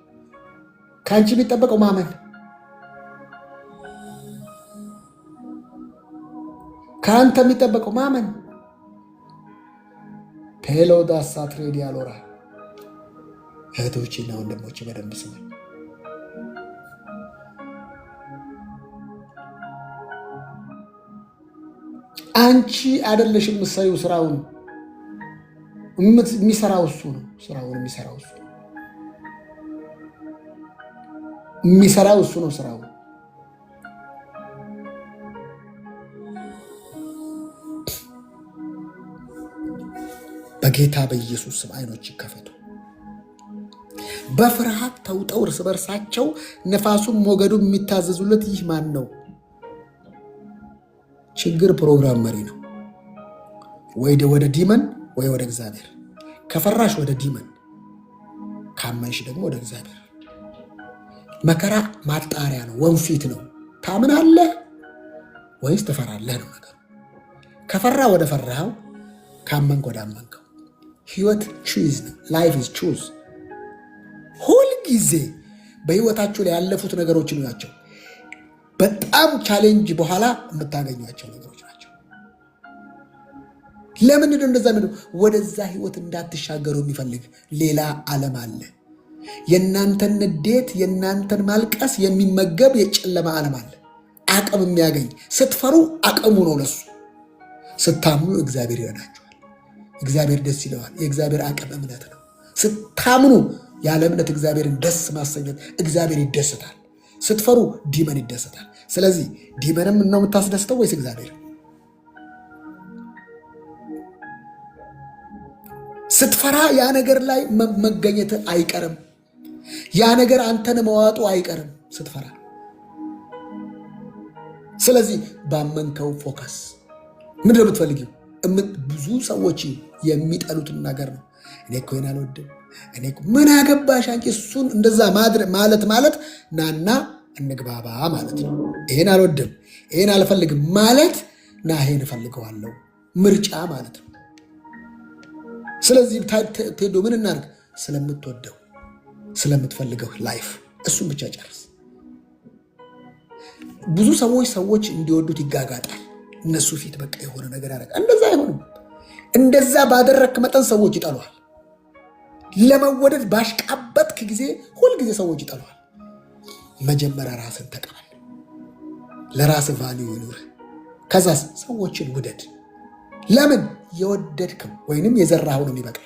ከአንቺ የሚጠበቀው ማመን። ከአንተ የሚጠበቀው ማመን። ፔሎዳሳ ትሬድ ያልሆነ እህቶችና ወንድሞች በደንብ ስማኝ። አንቺ አይደለሽም የምትሰሪው ስራውን የሚሰራው እሱ ነው። ስራውን የሚሰራው እሱ ነው። የሚሰራው እሱ ነው ስራውን። በጌታ በኢየሱስ ስም አይኖች ይከፈቱ። በፍርሃት ተውጠው እርስ በርሳቸው ነፋሱም ሞገዱም የሚታዘዙለት ይህ ማን ነው? ችግር ፕሮግራም መሪ ነው። ወይ ወደ ዲመን ወይ ወደ እግዚአብሔር። ከፈራሽ ወደ ዲመን፣ ካመንሽ ደግሞ ወደ እግዚአብሔር። መከራ ማጣሪያ ነው፣ ወንፊት ነው። ታምናለህ ወይስ ትፈራለህ ነው ነገር። ከፈራ ወደ ፈራኸው፣ ካመንክ ወደ አመንከው። ህይወት ቹዝ ነው። ላይፍ ኢዝ ቹዝ። ሁልጊዜ በህይወታችሁ ላይ ያለፉት ነገሮች ናቸው በጣም ቻሌንጅ በኋላ የምታገኟቸው ነገሮች ናቸው። ለምንድን ነው እንደዛ? ወደዛ ህይወት እንዳትሻገሩ የሚፈልግ ሌላ ዓለም አለ። የእናንተን ንዴት፣ የእናንተን ማልቀስ የሚመገብ የጨለማ ዓለም አለ። አቅም የሚያገኝ ስትፈሩ አቅሙ ነው ለሱ። ስታምኑ እግዚአብሔር ይረዳችኋል። እግዚአብሔር ደስ ይለዋል። የእግዚአብሔር አቅም እምነት ነው። ስታምኑ ያለ እምነት እግዚአብሔርን ደስ ማሰኘት፣ እግዚአብሔር ይደሰታል። ስትፈሩ ዲመን ይደሰታል። ስለዚህ ዲመንም ነው የምታስደስተው ወይስ እግዚአብሔር? ስትፈራ ያ ነገር ላይ መገኘት አይቀርም። ያ ነገር አንተን መዋጡ አይቀርም ስትፈራ። ስለዚህ ባመንከው ፎከስ። ምንድን ነው የምትፈልጊው? ብዙ ሰዎች የሚጠሉትን ነገር ነው። እኔ እኮ ይሄን አልወድም፣ እኔ እኮ ምን አገባሽ አንቺ እሱን እንደዛ ማለት ናና እንግባባ ማለት ነው። ይሄን አልወድም፣ ይሄን አልፈልግም ማለት ና ይሄን እፈልገዋለሁ ምርጫ ማለት ነው። ስለዚህ ቴዶ ምን እናድርግ? ስለምትወደው ስለምትፈልገው ላይፍ እሱን ብቻ ጨርስ። ብዙ ሰዎች እንዲወዱት ይጋጋጣል። እነሱ ፊት በቃ የሆነ ነገር ያደርጋል። እንደዛ አይሆንም። እንደዛ ባደረክ መጠን ሰዎች ይጠሏል። ለመወደድ ባሽቃበጥክ ጊዜ ሁልጊዜ ሰዎች ይጠሏል። መጀመሪያ ራስን ተቀበል። ለራስ ቫልዩ ይኑር። ከዛ ሰዎችን ውደድ። ለምን? የወደድከው ወይንም የዘራኸው ነው የሚበቅል።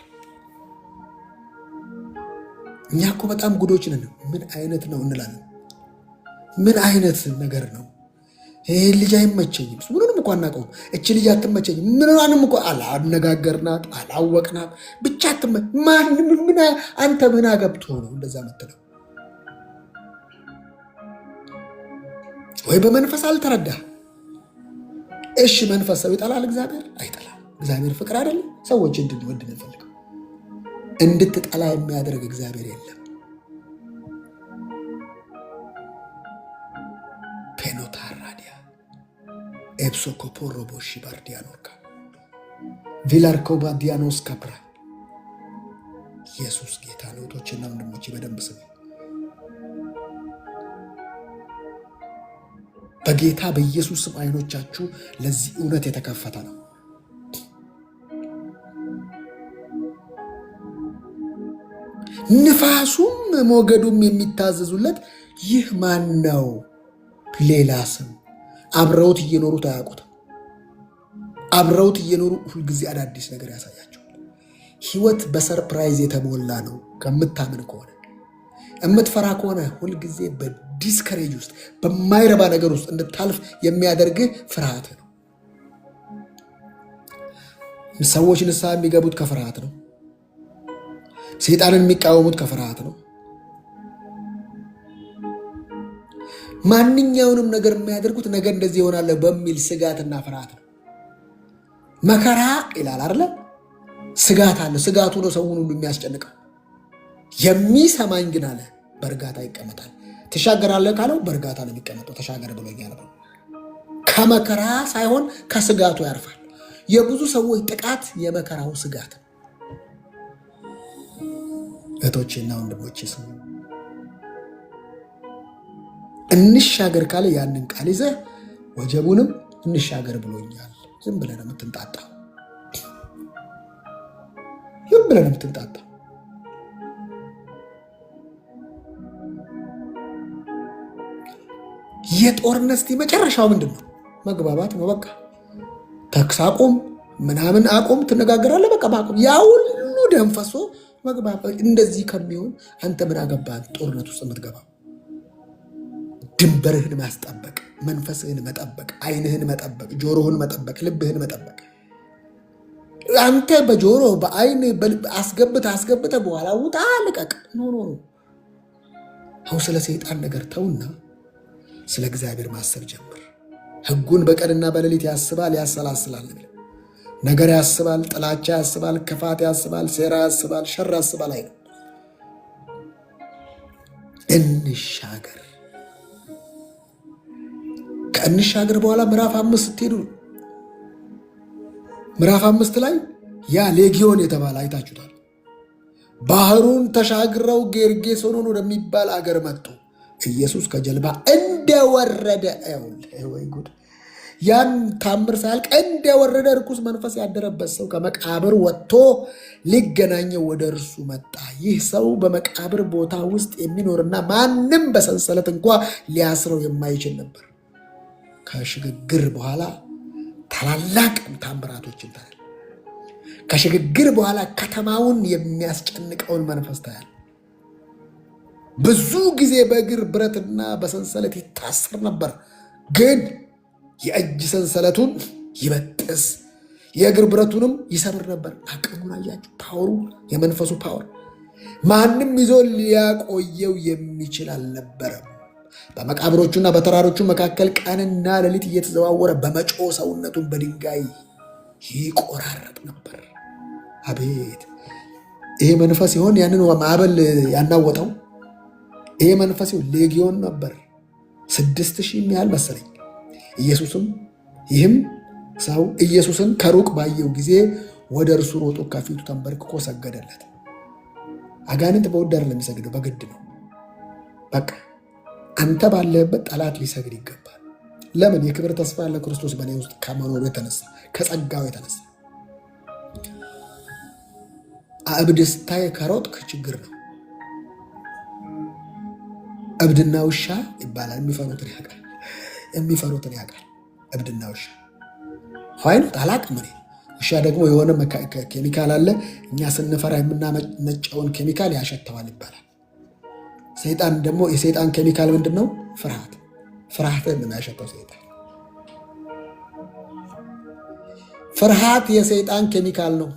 እኛ እኮ በጣም ጉዶች ነን። ምን አይነት ነው እንላለን። ምን አይነት ነገር ነው ይህ? ልጅ አይመቸኝም፣ ምንም እኮ አናውቀውም። እች ልጅ አትመቸኝም፣ ምንም እኮ አላነጋገርናት፣ አላወቅናት። ብቻ አንተ ምን አገብቶ ነው እንደዛ ምትለው? ወይ በመንፈስ አልተረዳህ። እሺ መንፈስ ሰው ይጠላል፣ እግዚአብሔር አይጠላም። እግዚአብሔር ፍቅር አይደለም? ሰዎች እንድንወድ ነው የሚፈልገው። እንድትጠላ የሚያደርግ እግዚአብሔር የለም። ፔኖታራዲያ ኤፕሶኮፖሮቦሺ ባርዲያኖርካ ቪላርኮባዲያኖስ ካፕራ። ኢየሱስ ጌታ ነው። እህቶችና ወንድሞቼ በደንብ ስሙ። በጌታ በኢየሱስ ስም አይኖቻችሁ ለዚህ እውነት የተከፈተ ነው። ንፋሱም ሞገዱም የሚታዘዙለት ይህ ማን ነው? ሌላ ስም። አብረውት እየኖሩት አያውቁትም። አብረውት እየኖሩ ሁልጊዜ አዳዲስ ነገር ያሳያቸዋል። ህይወት በሰርፕራይዝ የተሞላ ነው። ከምታምን ከሆነ የምትፈራ ከሆነ ሁልጊዜ በዲስከሬጅ ውስጥ በማይረባ ነገር ውስጥ እንድታልፍ የሚያደርግህ ፍርሃት ነው። ሰዎች ንስሐ የሚገቡት ከፍርሃት ነው። ሰይጣንን የሚቃወሙት ከፍርሃት ነው። ማንኛውንም ነገር የሚያደርጉት ነገ እንደዚህ ይሆናል በሚል ስጋትና ፍርሃት ነው። መከራ ይላል አይደለ? ስጋት አለ። ስጋቱ ነው ሰውን ሁሉ የሚያስጨንቀው። የሚሰማኝ ግን አለ በእርጋታ ይቀመጣል። ትሻገራለህ ካለው በእርጋታ ነው የሚቀመጠው። ተሻገር ብሎኛል ብሎ ከመከራ ሳይሆን ከስጋቱ ያርፋል። የብዙ ሰዎች ጥቃት የመከራው ስጋት። እህቶቼና ወንድሞቼ ስሙ። እንሻገር ካለ ያንን ቃል ይዘህ ወጀቡንም እንሻገር ብሎኛል። ዝም ብለህ ነው የምትንጣጣው። ዝም ብለህ ነው የምትንጣጣው። የጦርነት መጨረሻው ምንድን ነው? መግባባት ነው። በቃ ተኩስ አቁም፣ ምናምን አቁም፣ ትነጋገራለህ። በቃ ማቁም። ያ ሁሉ ደም ፈሶ መግባባት። እንደዚህ ከሚሆን አንተ ምን አገባህ ጦርነት ውስጥ የምትገባው? ድንበርህን ማስጠበቅ፣ መንፈስህን መጠበቅ፣ አይንህን መጠበቅ፣ ጆሮህን መጠበቅ፣ ልብህን መጠበቅ። አንተ በጆሮ በአይን አስገብተ በኋላ ውጣ ልቀቅ። ኖ አሁን ስለ ሰይጣን ነገር ተውና ስለ እግዚአብሔር ማሰብ ጀምር። ሕጉን በቀንና በሌሊት ያስባል ያሰላስላል። ነገር ያስባል፣ ጥላቻ ያስባል፣ ክፋት ያስባል፣ ሴራ ያስባል፣ ሸር ያስባል። አይ እንሻገር። ከእንሻገር በኋላ ምዕራፍ 5 ስትሄዱ ምዕራፍ 5 ላይ ያ ሌጊዮን የተባለ አይታችሁታል። ባህሩን ተሻግረው ጌርጌሶኖን ወደሚባል አገር መጡ። ኢየሱስ ከጀልባ እንደወረደ ወይ ጉድ! ያን ታምር ሳያልቅ እንደወረደ ርኩስ መንፈስ ያደረበት ሰው ከመቃብር ወጥቶ ሊገናኘው ወደ እርሱ መጣ። ይህ ሰው በመቃብር ቦታ ውስጥ የሚኖርና ማንም በሰንሰለት እንኳ ሊያስረው የማይችል ነበር። ከሽግግር በኋላ ታላላቅ ታምራቶችን ታያል። ከሽግግር በኋላ ከተማውን የሚያስጨንቀውን መንፈስ ታያል። ብዙ ጊዜ በእግር ብረትና በሰንሰለት ይታሰር ነበር፣ ግን የእጅ ሰንሰለቱን ይበጥስ የእግር ብረቱንም ይሰብር ነበር። አቅሙን አያችሁ? ፓወሩ፣ የመንፈሱ ፓወር ማንም ይዞ ሊያቆየው የሚችል አልነበረም። በመቃብሮቹና በተራሮቹ መካከል ቀንና ሌሊት እየተዘዋወረ በመጮህ ሰውነቱን በድንጋይ ይቆራረጥ ነበር። አቤት! ይሄ መንፈስ ይሆን ያንን ማዕበል ያናወጠው? ይሄ መንፈስ ይሆን ሌጊዮን ነበር። 6,000 የሚያህል መሰለኝ። ይህም ሰው ኢየሱስን ከሩቅ ባየው ጊዜ ወደ እርሱ ሮጦ ከፊቱ ተንበርክኮ ሰገደለት። አጋንንት በውድ አይደለም የሚሰግደው፣ በግድ ነው። በቃ አንተ ባለህበት ጠላት ሊሰግድ ይገባል። ለምን? የክብር ተስፋ ያለ ክርስቶስ በእኔ ውስጥ ከመኖሩ የተነሳ ከጸጋው የተነሳ። እብድ ስታይ ከሮጥክ ችግር ነው። እብድና ውሻ ይባላል። የሚፈሩትን ያውቃል። እብድና ውሻ ፋይሉት አላቅም እኔ። ውሻ ደግሞ የሆነ ኬሚካል አለ፣ እኛ ስንፈራ የምናመነጨውን ኬሚካል ያሸተዋል ይባላል። ሰይጣን ደግሞ የሰይጣን ኬሚካል ምንድን ነው? ፍርሃት። ፍርሃትን ነው የሚያሸተው ሰይጣን። ፍርሃት የሰይጣን ኬሚካል ነው።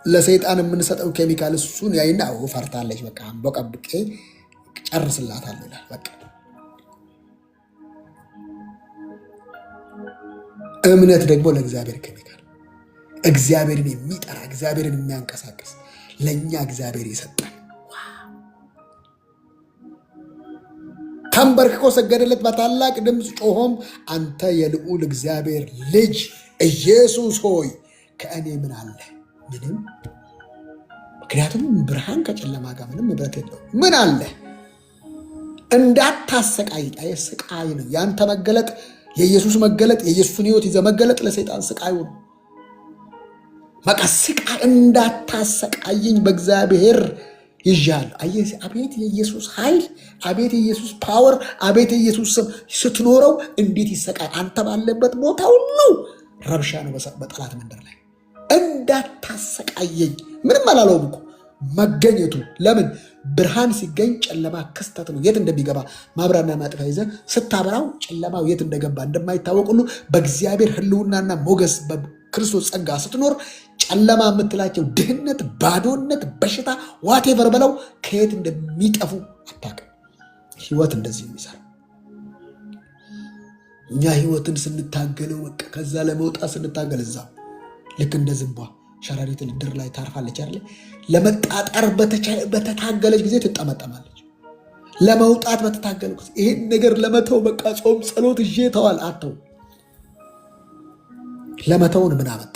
ለሰይጣን የምንሰጠው ኬሚካል እሱን ያይና ፈርታለች፣ በቃ አንቦቀብቄ ጨርስላታለሁ ይላል። በቃ እምነት ደግሞ ለእግዚአብሔር ኬሚካል፣ እግዚአብሔርን የሚጠራ እግዚአብሔርን የሚያንቀሳቅስ ለእኛ እግዚአብሔር የሰጠን። ተንበርክኮ ሰገደለት፣ በታላቅ ድምፅ ጮሆም አንተ የልዑል እግዚአብሔር ልጅ ኢየሱስ ሆይ ከእኔ ምን አለ? ምንም። ምክንያቱም ብርሃን ከጨለማ ጋር ምንም ኅብረት የለው። ምን አለ? እንዳታሰቃይ። ስቃይ ነው ያንተ መገለጥ፣ የኢየሱስ መገለጥ፣ የኢየሱስን ሕይወት ይዘህ መገለጥ ለሰይጣን ስቃዩ ነው። በቃ ስቃይ፣ እንዳታሰቃየኝ በእግዚአብሔር ይዣለሁ። አየህ፣ አቤት የኢየሱስ ኃይል፣ አቤት የኢየሱስ ፓወር፣ አቤት የኢየሱስ ስም ስትኖረው እንዴት ይሰቃይ። አንተ ባለበት ቦታ ሁሉ ረብሻ ነው በጠላት መንደር ላይ። እንዳታሰቃየኝ ምንም አላለውም እኮ መገኘቱ። ለምን? ብርሃን ሲገኝ ጨለማ ክስተት ነው። የት እንደሚገባ ማብራና ማጥፊያ ይዘህ ስታበራው ጨለማው የት እንደገባ እንደማይታወቅ ሁሉ በእግዚአብሔር ሕልውናና ሞገስ በክርስቶስ ጸጋ ስትኖር ጨለማ የምትላቸው ድህነት፣ ባዶነት፣ በሽታ ዋቴቨር በለው ከየት እንደሚጠፉ አታውቅም። ህይወት እንደዚህ የሚሰራ እኛ ህይወትን ስንታገለው ከዛ ለመውጣት ስንታገል እዛ ልክ እንደ ዝንቧ ሸረሪት ድር ላይ ታርፋለች አይደል? ለመጣጣር በተታገለች ጊዜ ትጠመጠማለች። ለመውጣት በተታገለች ጊዜ ይሄን ነገር ለመተው በቃ ጾም ጸሎት ይዤ ተዋል አተው ለመተውን ምን አመጣ?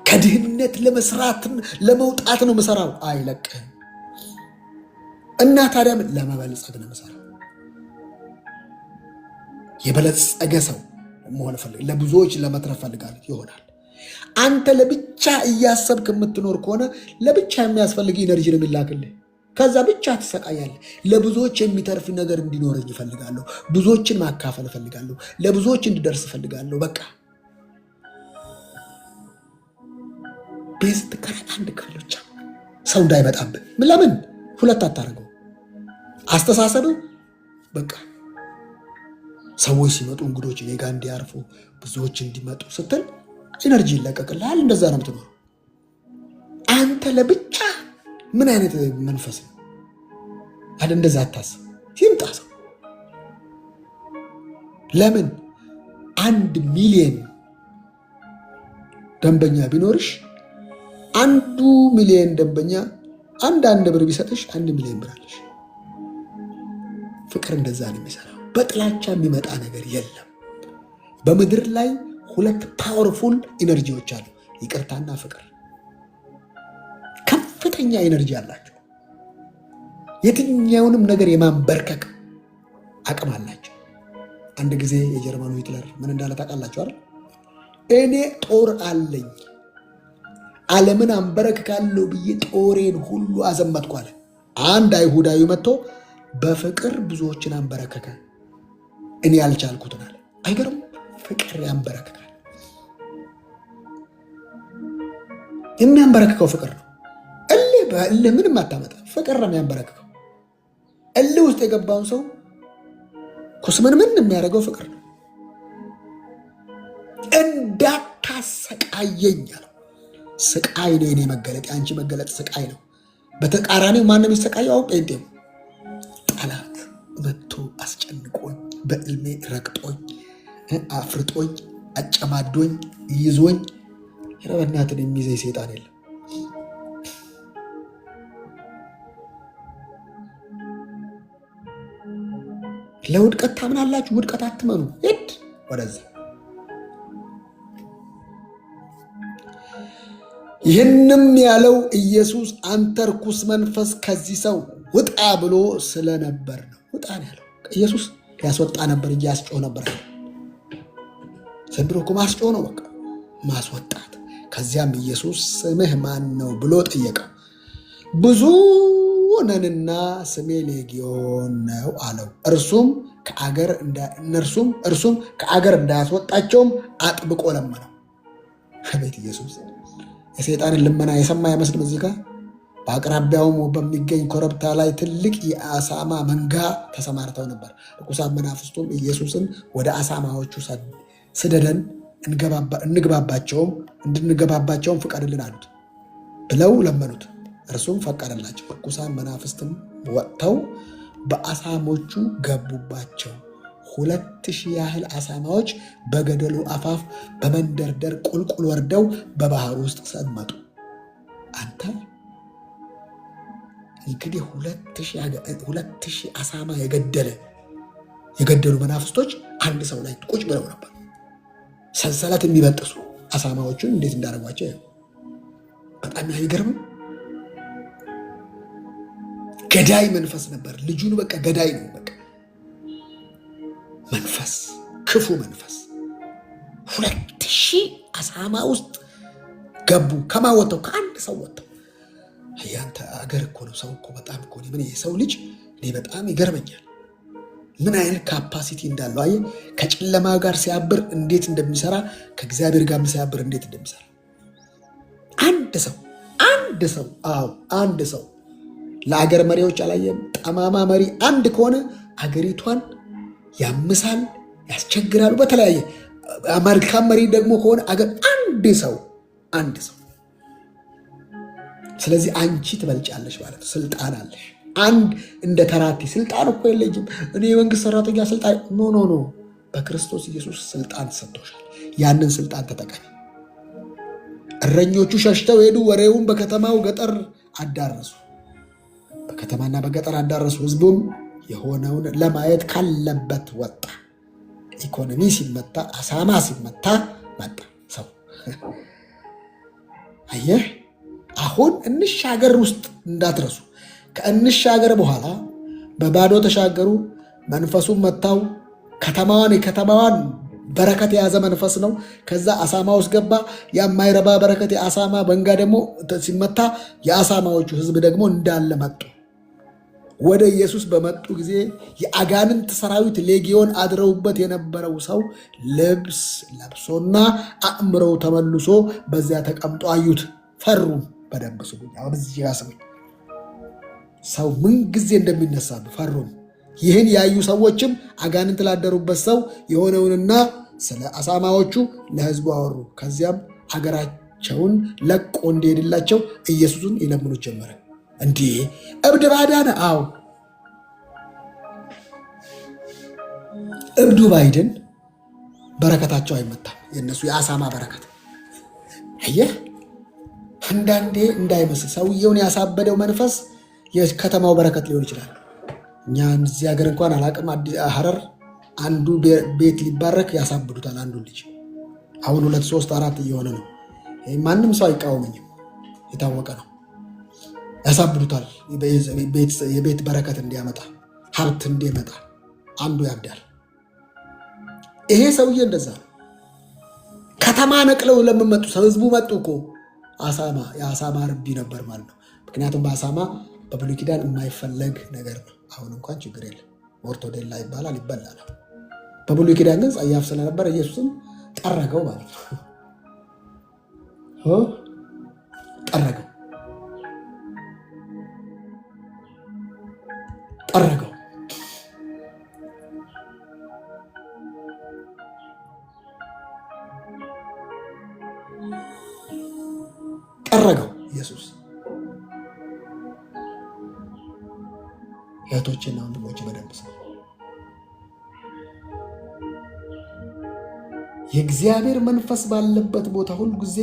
ከድህነት ለመስራት ለመውጣት ነው መሰራው። አይለቅህም። እና ታዲያ ምን ለመበልጸግ ነው መሰራው። የበለጸገ ሰው መሆን ፈልግ፣ ለብዙዎች ለመትረፍ ፈልጋለሁ ይሆናል። አንተ ለብቻ እያሰብክ የምትኖር ከሆነ ለብቻ የሚያስፈልግ ኢነርጂ ነው የሚላክልህ። ከዛ ብቻ ትሰቃያለህ። ለብዙዎች የሚተርፍ ነገር እንዲኖረኝ እፈልጋለሁ። ብዙዎችን ማካፈል እፈልጋለሁ። ለብዙዎች እንድደርስ እፈልጋለሁ። በቃ ቤት ትከራይ፣ አንድ ክፍል ብቻ ሰው እንዳይመጣብህ። ለምን ሁለት አታደርገው? አስተሳሰብህ በቃ ሰዎች ሲመጡ እንግዶች እኔ ጋ እንዲያርፉ ብዙዎች እንዲመጡ ስትል ኢነርጂ ይለቀቅልሃል። እንደዛ ነው የምትኖረው። አንተ ለብቻ ምን አይነት መንፈስ ነው አለ? እንደዛ አታስብ። ይምጣ ሰው። ለምን 1 ሚሊዮን ደንበኛ ቢኖርሽ 1,000,000 ደንበኛ አንድ ብር ቢሰጥሽ 1,000,000 ብር አለሽ። ፍቅር እንደዛ ነው የሚሰራው። በጥላቻ የሚመጣ ነገር የለም። በምድር ላይ 2 ፓወርፉል ኢነርጂዎች አሉ፣ ይቅርታና ፍቅር። ከፍተኛ ኢነርጂ አላቸው። የትኛውንም ነገር የማንበርከክ አቅም አላቸው። አንድ ጊዜ የጀርመኑ ሂትለር ምን እንዳለ ታውቃላችሁ አይደል? እኔ ጦር አለኝ፣ ዓለምን አንበረክካለሁ ብዬ ጦሬን ሁሉ አዘመትኩ አለ። አንድ አይሁዳዊ መጥቶ በፍቅር ብዙዎችን አንበረከከ፣ እኔ ያልቻልኩትን አለ። አይገርም? ፍቅር ያንበረክካል። የሚያንበረክከው ፍቅር ነው። እልህ ምንም አታመጣ፣ ፍቅር ነው የሚያንበረክከው። እልህ ውስጥ የገባውን ሰው ኩስምንምን የሚያደርገው ፍቅር ነው። እንዳታሰቃየኝ አለው። ስቃይ ነው የኔ መገለጥ፣ የአንቺ መገለጥ ስቃይ ነው። በተቃራኒው ማንም የሚሰቃየው አሁን ጴንጤው ጠላት መጥቶ አስጨንቆኝ፣ በዕልሜ ረግጦኝ፣ አፍርጦኝ፣ አጨማዶኝ፣ ይዞኝ፣ ረበናትን የሚይዘኝ ሴጣን የለም። ለውድቀት ታምናላችሁ? ውድቀት አትመኑ። ሂድ ወደዛ። ይህንም ያለው ኢየሱስ አንተ ርኩስ መንፈስ ከዚህ ሰው ውጣ ብሎ ስለነበር ነው። ውጣ ነው ያለው። ኢየሱስ ያስወጣ ነበር እንጂ ያስጮህ ነበር። ዘንድሮ እኮ ማስጮህ ነው፣ በቃ ማስወጣት። ከዚያም ኢየሱስ ስምህ ማን ነው ብሎ ጠየቀው። ብዙ ነንና ስሜ ሌጊዮን ነው አለው። እርሱም ከአገር እንዳያስወጣቸውም አጥብቆ ለመነው። አቤት ኢየሱስ! የሰይጣንን ልመና የሰማ አይመስልም። እዚህ ጋር በአቅራቢያውም በሚገኝ ኮረብታ ላይ ትልቅ የአሳማ መንጋ ተሰማርተው ነበር። ርኩሳን መናፍስቱም ኢየሱስን ወደ አሳማዎቹ ስደደን እንድንገባባቸውም ፍቀድልን አሉት ብለው ለመኑት። እርሱም ፈቀደላቸው። ርኩሳን መናፍስትም ወጥተው በአሳሞቹ ገቡባቸው። 2,000 ያህል አሳማዎች በገደሉ አፋፍ በመንደርደር ቁልቁል ወርደው በባህር ውስጥ ሰመጡ። አንተ እንግዲህ 2,000 አሳማ የገደሉ መናፍስቶች አንድ ሰው ላይ ቁጭ ብለው ነበር። ሰንሰለት የሚበጥሱ አሳማዎቹን እንዴት እንዳደረጓቸው በጣም አይገርም? ገዳይ መንፈስ ነበር። ልጁን በቃ ገዳይ ነው። በቃ መንፈስ፣ ክፉ መንፈስ 2,000 አሳማ ውስጥ ገቡ። ከማወጣው ከአንድ ሰው ወጣው። ያንተ አገር እኮ ነው። ሰው እኮ በጣም እኮ ምን የሰው ልጅ እኔ በጣም ይገርመኛል። ምን አይነት ካፓሲቲ እንዳለው አየህ። ከጨለማ ጋር ሲያብር እንዴት እንደሚሰራ፣ ከእግዚአብሔር ጋር ሲያብር እንዴት እንደሚሰራ አንድ ሰው ለአገር መሪዎች አላየም? ጠማማ መሪ አንድ ከሆነ አገሪቷን ያምሳል፣ ያስቸግራሉ። በተለያየ መልካም መሪ ደግሞ ከሆነ አገር አንድ ሰው። ስለዚህ አንቺ ትበልጫለሽ ማለት ነው። ስልጣን አለሽ። አንድ እንደ ተራቲ ስልጣን እኮ የለኝም እኔ የመንግስት ሰራተኛ ስልጣን ኖ። በክርስቶስ ኢየሱስ ስልጣን ተሰጥቶሻል። ያንን ስልጣን ተጠቀሚ። እረኞቹ ሸሽተው ሄዱ። ወሬውን በከተማው ገጠር አዳረሱ። በከተማና በገጠር አዳረሱ። ህዝቡም የሆነውን ለማየት ካለበት ወጣ። ኢኮኖሚ ሲመታ፣ አሳማ ሲመታ መጣ ሰው። አየህ፣ አሁን እንሻገር ውስጥ እንዳትረሱ። ከእንሻገር በኋላ በባዶ ተሻገሩ። መንፈሱን መታው። የከተማዋን በረከት የያዘ መንፈስ ነው። ከዛ አሳማ ውስጥ ገባ። የማይረባ በረከት የአሳማ መንጋ ደግሞ ሲመታ የአሳማዎቹ ህዝብ ደግሞ እንዳለ መጡ። ወደ ኢየሱስ በመጡ ጊዜ የአጋንንት ሰራዊት ሌጊዮን አድረውበት የነበረው ሰው ልብስ ለብሶና አእምሮው ተመልሶ በዚያ ተቀምጦ አዩት። ፈሩ። በደንብ ስሙኝ። አሁን እዚህ ጋር ስሙኝ። ሰው ምን ጊዜ እንደሚነሳብ ፈሩም። ይህን ያዩ ሰዎችም አጋንንት ላደሩበት ሰው የሆነውንና ስለ አሳማዎቹ ለህዝቡ አወሩ። ከዚያም አገራቸውን ለቆ እንዲሄድላቸው ኢየሱስን ይለምኑት ጀመረ። እንዲህ እብድ ባዳነ? አዎ፣ እብዱ ባይድን በረከታቸው አይመታም። የእነሱ የአሳማ በረከት አየህ፣ አንዳንዴ እንዳይመስል ሰውየውን ያሳበደው መንፈስ የከተማው በረከት ሊሆን ይችላል። እኛ እዚህ ሀገር እንኳን አላቅም፣ ሐረር አንዱ ቤት ሊባረክ ያሳብዱታል አንዱ ልጅ። አሁን 2 3 4 እየሆነ ነው። ማንም ሰው አይቃወመኝም፣ የታወቀ ነው። ያሳብዱታል የቤት በረከት እንዲያመጣ ሀብት እንዲመጣ አንዱ ያብዳል። ይሄ ሰውዬ እንደዛ ነው። ከተማ ነቅለው ለምመጡ ሰው ህዝቡ መጡ እኮ የአሳማ ርቢ ነበር ማለት ነው። ምክንያቱም በአሳማ በብሉይ ኪዳን የማይፈለግ ነገር ነው። አሁን እንኳን ችግር የለም፣ ሞርቶዴላ ይባላል፣ ይበላል። በብሉይ ኪዳን ግን ጸያፍ ስለነበር ኢየሱስም ጠረገው ማለት ነው። ጠረገው ኢየሱስ። እህቶችና ወንድሞች በደንብ ሰው የእግዚአብሔር መንፈስ ባለበት ቦታ ሁሉ ጊዜ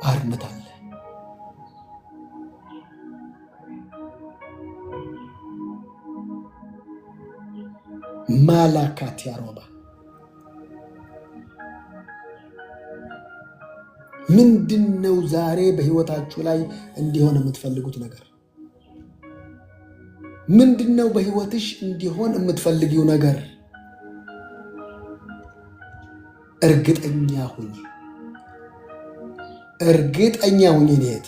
አርነት አለ። ማላካት ያሮባ ምንድነው ዛሬ በህይወታችሁ ላይ እንዲሆን የምትፈልጉት ነገር? ምንድነው በህይወትሽ እንዲሆን የምትፈልጊው ነገር? እርግጠኛ ሁኚ፣ እርግጠኛ ሁኚ። እኔት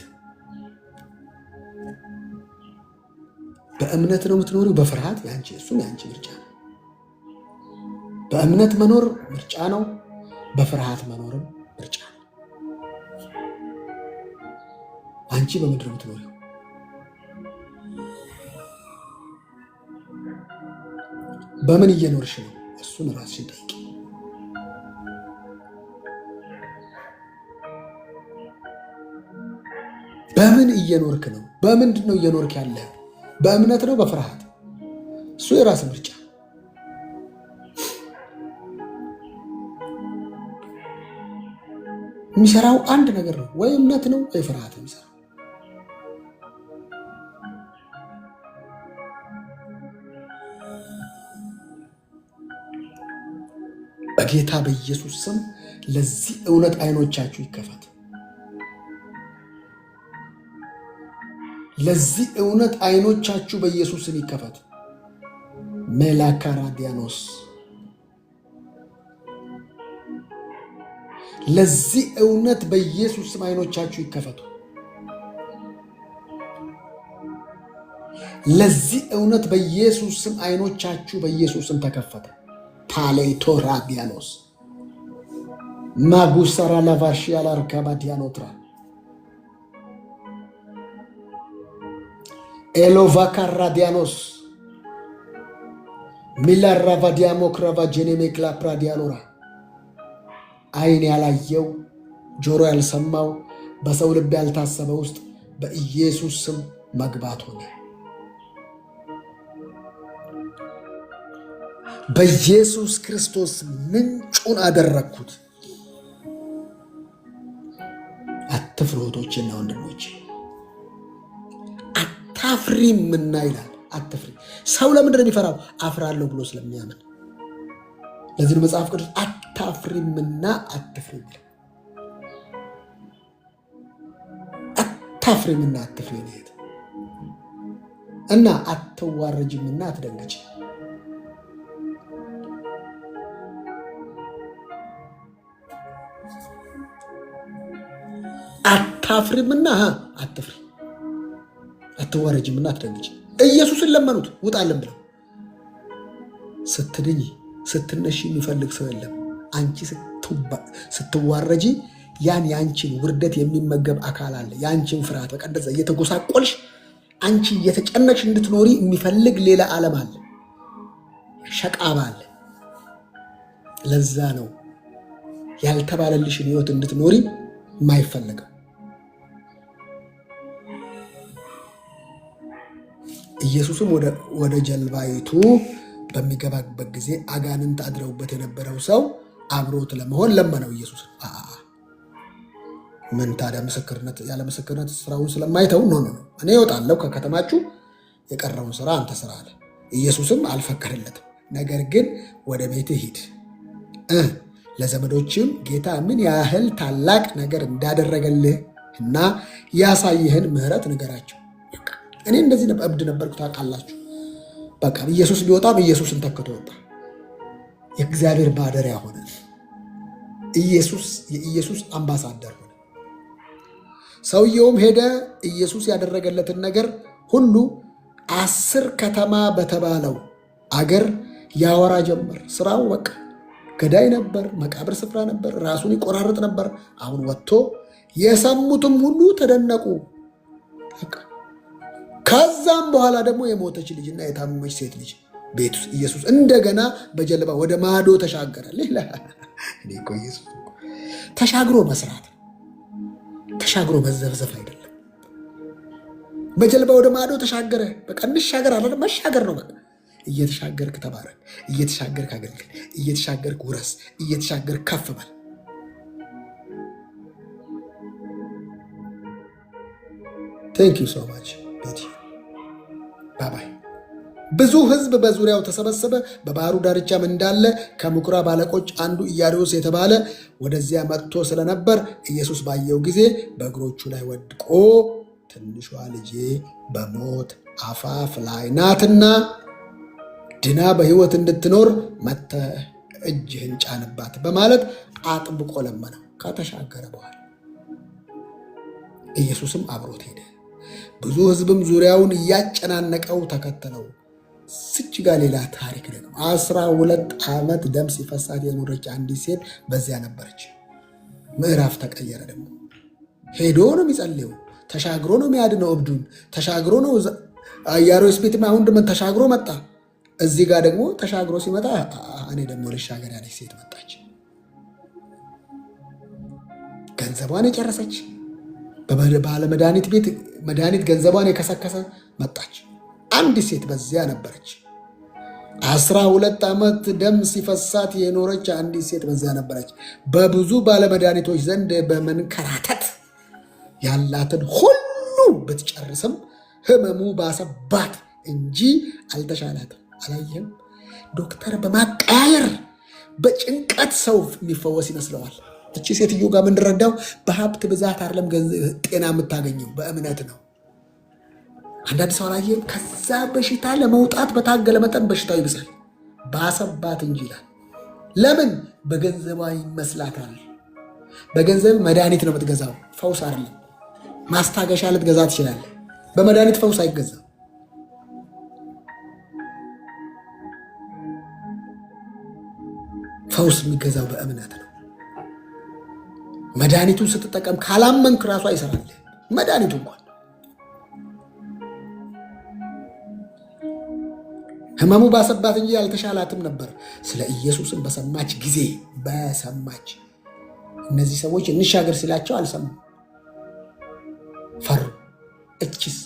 በእምነት ነው የምትኖሪው፣ በፍርሃት ያንቺ፣ እሱም ያንቺ ምርጫ ነው። በእምነት መኖር ምርጫ ነው፣ በፍርሃት መኖርም ምርጫ ነው። አንቺ በምድር የምትኖሪው በምን እየኖርሽ ነው? እሱን ራስሽን ጠይቂ። በምን እየኖርክ ነው? በምንድን ነው እየኖርክ ያለ? በእምነት ነው በፍርሃት? እሱ የራስ ምርጫ። የሚሰራው አንድ ነገር ነው፣ ወይ እምነት ነው ወይ ፍርሃት የሚሰራው። በጌታ በኢየሱስ ስም ለዚህ እውነት አይኖቻችሁ ይከፈት። ለዚህ እውነት አይኖቻችሁ በኢየሱስ ስም ይከፈት። ሜላካራዲያኖስ ለዚህ እውነት በኢየሱስ ስም አይኖቻችሁ ይከፈቱ። ለዚህ እውነት በኢየሱስ ስም አይኖቻችሁ በኢየሱስ ስም ተከፈተ። ፓሌቶራዲያኖስ ማጉሰራ ላቫርሺ ያላርካባዲያኖትራ ኤሎቫካራዲያኖስ ሚላራቫዲያሞክራቫጄኔሜክላ ፕራዲያኖራ አይን ያላየው ጆሮ ያልሰማው በሰው ልብ ያልታሰበ ውስጥ በኢየሱስ ስም መግባት ሆነ። በኢየሱስ ክርስቶስ ምንጩን አደረግኩት። አትፍሩ እህቶቼና ወንድሞቼ፣ አታፍሪምና ይላል። አትፍሪ። ሰው ለምንድን ነው የሚፈራው? አፍራለሁ ብሎ ስለሚያምን። ለዚህ ነው መጽሐፍ ቅዱስ አታፍሪምና አትፍሪ ይላል። አታፍሪምና አትፍሪ ይላል እና አትዋረጅምና አትደንግጭ። አታፍሪምና አትፍሪ፣ አትዋረጅምና አትደንግጭ። ኢየሱስን ለመኑት ውጣልን ብለው። ስትድኝ ስትነሺ የሚፈልግ ሰው የለም። አንቺ ስትዋረጂ ያን የአንቺን ውርደት የሚመገብ አካል አለ። የአንቺን ፍርሃት በቀደሰ እየተጎሳቆልሽ አንቺ እየተጨነቅሽ እንድትኖሪ የሚፈልግ ሌላ ዓለም አለ፣ ሸቃባ አለ። ለዛ ነው ያልተባለልሽን ህይወት እንድትኖሪ የማይፈልገው። ኢየሱስም ወደ ጀልባይቱ በሚገባበት ጊዜ አጋንንት አድረውበት የነበረው ሰው አብሮት ለመሆን ለመነው። ኢየሱስ ምን ታዲያ ምስክርነት ያለ ምስክርነት ስራውን ስለማይተው ነው። እኔ እወጣለሁ ከከተማችሁ የቀረውን ስራ አንተ ስራ አለ። ኢየሱስም አልፈቀደለትም። ነገር ግን ወደ ቤትህ ሂድ፣ ለዘመዶችም ጌታ ምን ያህል ታላቅ ነገር እንዳደረገልህ እና ያሳየህን ምሕረት ንገራቸው። እኔ እንደዚህ እብድ ነበርኩ ታውቃላችሁ። በቃ ኢየሱስ ቢወጣም ኢየሱስን ተክቶ ወጣ። የእግዚአብሔር ማደሪያ ሆነ። የኢየሱስ አምባሳደር ሆነ። ሰውየውም ሄደ፣ ኢየሱስ ያደረገለትን ነገር ሁሉ 10 ከተማ በተባለው አገር ያወራ ጀመር። ስራው በቃ ገዳይ ነበር፣ መቃብር ስፍራ ነበር፣ ራሱን ይቆራረጥ ነበር። አሁን ወጥቶ የሰሙትም ሁሉ ተደነቁ። ከዛም በኋላ ደግሞ የሞተች ልጅና የታመመች ሴት ልጅ ቤት ውስጥ ኢየሱስ እንደገና በጀልባ ወደ ማዶ ተሻገረ። ኢየሱስ ተሻግሮ መስራት፣ ተሻግሮ መዘፍዘፍ አይደለም። በጀልባ ወደ ማዶ ተሻገረ። በቃ እንሻገር አለ። መሻገር ነው በቃ። እየተሻገርክ ተባረክ፣ እየተሻገርክ አገልግል፣ እየተሻገርክ ውረስ፣ እየተሻገርክ ከፍ በል። ቴንክ ዩ ሶ ማች ቤቲ ባባይ። ብዙ ሕዝብ በዙሪያው ተሰበሰበ። በባህሩ ዳርቻም እንዳለ ከምኩራብ አለቆች አንዱ ኢያሪዎስ የተባለ ወደዚያ መጥቶ ስለነበር ኢየሱስ ባየው ጊዜ በእግሮቹ ላይ ወድቆ ትንሿ ልጄ በሞት አፋፍ ላይ ናትና ድና በሕይወት እንድትኖር መጥተህ እጅህን ጫንባት በማለት አጥብቆ ለመነው። ከተሻገረ በኋላ ኢየሱስም አብሮት ሄደ። ብዙ ሕዝብም ዙሪያውን እያጨናነቀው ተከተለው። ስች ጋር ሌላ ታሪክ ደግሞ 12 ዓመት ደም ሲፈሳት የኖረች አንዲት ሴት በዚያ ነበረች። ምዕራፍ ተቀየረ። ደግሞ ሄዶ ነው የሚጸልየው፣ ተሻግሮ ነው የሚያድነው እብዱን፣ ተሻግሮ ነው ኢያሪዎስ ቤትም አሁን ደግሞ ተሻግሮ መጣ። እዚህ ጋር ደግሞ ተሻግሮ ሲመጣ እኔ ደግሞ ልሻገር ያለች ሴት መጣች። ገንዘቧን የጨረሰች ባለ መድኃኒት ቤት መድኃኒት ገንዘቧን የከሰከሰ መጣች። አንዲት ሴት በዚያ ነበረች። 12 ዓመት ደም ሲፈሳት የኖረች አንዲት ሴት በዚያ ነበረች። በብዙ ባለመድኃኒቶች ዘንድ በመንከራተት ያላትን ሁሉ ብትጨርስም ሕመሙ ባሰባት እንጂ አልተሻላትም። አላየህም? ዶክተር በማቀያየር በጭንቀት ሰው የሚፈወስ ይመስለዋል። እቺ ሴትዮ ጋር የምንረዳው በሀብት ብዛት አይደለም ጤና የምታገኘው በእምነት ነው። አንዳንድ ሰው አላየህም? ከዛ በሽታ ለመውጣት በታገለ መጠን በሽታው ይብሳል። ባሰባት እንጂ ይላል። ለምን? በገንዘቧ ይመስላታል። በገንዘብ መድኃኒት ነው የምትገዛው፣ ፈውስ አይደለም። ማስታገሻ ልትገዛ ትችላለህ። በመድኃኒት ፈውስ አይገዛም። ፈውስ የሚገዛው በእምነት ነው። መድኃኒቱን ስትጠቀም ካላመንክ ራሱ አይሰራል መድኃኒቱ እንኳን። ሕመሙ ባሰባት እንጂ ያልተሻላትም ነበር። ስለ ኢየሱስን በሰማች ጊዜ እነዚህ ሰዎች እንሻገር ሲላቸው አልሰሙም፣ ፈሩ። እችስ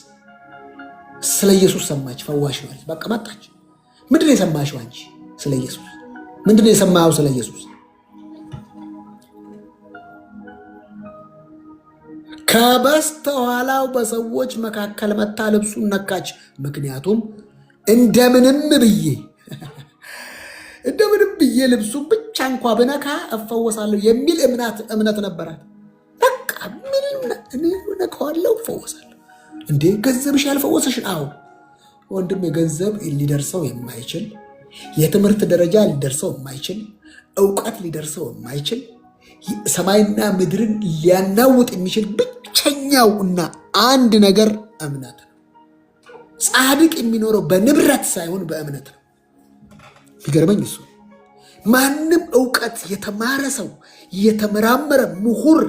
ስለ ኢየሱስ ሰማች፣ ፈዋሽ ማለት በቃ መጣች። ምንድን ነው የሰማሽው አንቺ ስለ ኢየሱስ? ምንድን ነው የሰማኸው ስለ ኢየሱስ? ከበስተኋላው በሰዎች መካከል መታ ልብሱን ነካች። ምክንያቱም እንደምንም ብዬ ልብሱን ብቻ እንኳ ብነካ እፈወሳለሁ የሚል እምነት ነበራት። በቃ እኔ ነካዋለሁ እፈወሳለሁ። እንዴ ገንዘብሽ ያልፈወሰሽን? አዎ ወንድም፣ የገንዘብ ሊደርሰው የማይችል የትምህርት ደረጃ ሊደርሰው የማይችል እውቀት ሊደርሰው የማይችል ሰማይና ምድርን ሊያናውጥ የሚችል ብቸኛው እና አንድ ነገር እምነት ነው። ጻድቅ የሚኖረው በንብረት ሳይሆን በእምነት ነው። ቢገርመኝ እሱ ማንም እውቀት የተማረ ሰው የተመራመረ ምሁር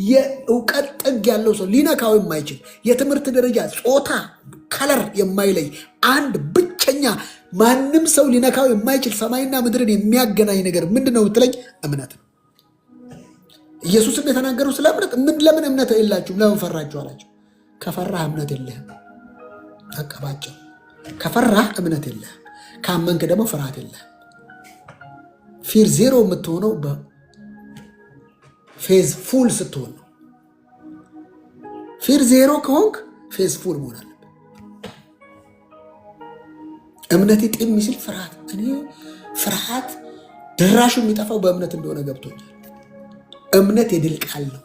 የእውቀት ጥግ ያለው ሰው ሊነካው የማይችል የትምህርት ደረጃ፣ ጾታ፣ ከለር የማይለይ አንድ ብቸኛ ማንም ሰው ሊነካው የማይችል ሰማይና ምድርን የሚያገናኝ ነገር ምንድን ነው ብትለኝ እምነት ነው። ኢየሱስም የተናገረው ስለ እምነት ለምን እምነት የላችሁም? ለምን ፈራችሁ አላቸው። ከፈራህ እምነት የለህም። አቀባቸው። ከፈራህ እምነት የለህም። ካመንክ ደግሞ ፍርሃት የለህም። ፊር ዜሮ የምትሆነው በፌዝ ፉል ስትሆን ነው። ፊር ዜሮ ከሆንክ ፌስፉል መሆን አለብን። እምነት ጤም የሚችል ፍርሃት፣ እኔ ፍርሃት ድራሹ የሚጠፋው በእምነት እንደሆነ ገብቶኛል። እምነት የድል ቃል ነው፣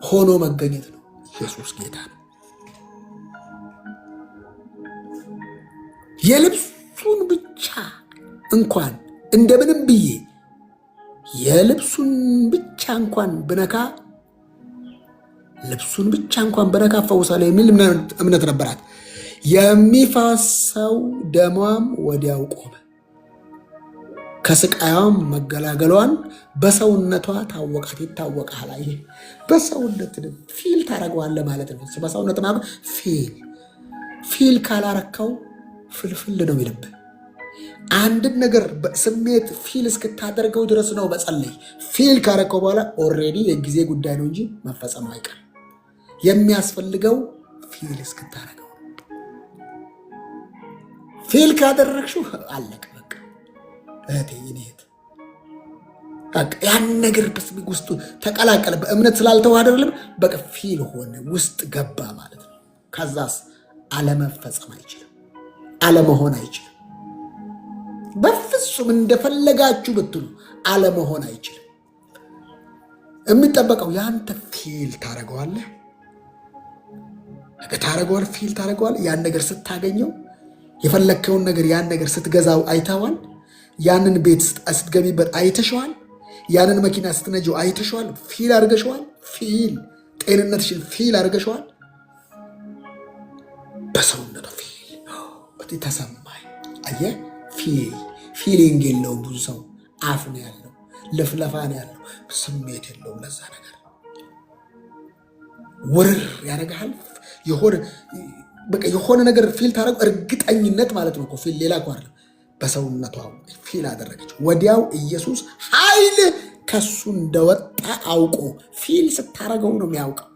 ሆኖ መገኘት ነው። ኢየሱስ ጌታ ነው። የልብሱን ብቻ እንኳን እንደምንም ብዬ የልብሱን ብቻ እንኳን ብነካ ልብሱን ብቻ እንኳን ብነካ እፈውሳለሁ የሚል እምነት ነበራት። የሚፈሰው ደሟም ወዲያው ቆመ። ከስቃያም መገላገሏን በሰውነቷ ታወቃት። ይታወቃል። ይሄ በሰውነት ፊል ታደርገዋለህ ማለት ነው። በሰውነት ማለት ፊል ካላረካው ፍልፍል ነው የሚልብህ። አንድን ነገር በስሜት ፊል እስክታደርገው ድረስ ነው መጸለይ። ፊል ካረከው በኋላ ኦልሬዲ የጊዜ ጉዳይ ነው እንጂ መፈጸሙ አይቀርም። የሚያስፈልገው ፊል እስክታደርገው። ፊል ካደረግሽው አለቀ በቃ። እህቴ ይኔት ያን ነገር በስሜት ውስጡ ተቀላቀለ። በእምነት ስላልተዋሃደ አይደለም፣ በቃ ፊል ሆነ፣ ውስጥ ገባ ማለት ነው። ከዛስ አለመፈጸም አይችልም፣ አለመሆን አይችልም። በፍጹም እንደፈለጋችሁ ብትሉ አለመሆን አይችልም። የሚጠበቀው ያንተ ፊል ታደርገዋለህ፣ ፊል ታደርገዋለህ። ያን ነገር ስታገኘው የፈለግከውን ነገር ያን ነገር ስትገዛው አይተዋል። ያንን ቤት ስትገቢበት አይተሸዋል። ያንን መኪና ስትነጂው አይተሸዋል። ፊል አድርገሸዋል። ፊል ጤንነትሽን ፊል አድርገሸዋል። በሰውነቱ ፊል ተሰማኝ። አየህ፣ ፊሊንግ የለውም። ብዙ ሰው አፍ ነው ያለው፣ ለፍለፋ ነው ያለው፣ ስሜት የለውም። ለዛ ነገር ውርር ያደርግሃል። የሆነ ነገር ፊል ታደርግ፣ እርግጠኝነት ማለት ነው። ፊል ሌላ እኮ አይደለም። በሰውነቷ ፊል አደረገች። ወዲያው ኢየሱስ ኃይል ከሱ እንደወጣ አውቆ፣ ፊል ስታደርገው ነው የሚያውቀው።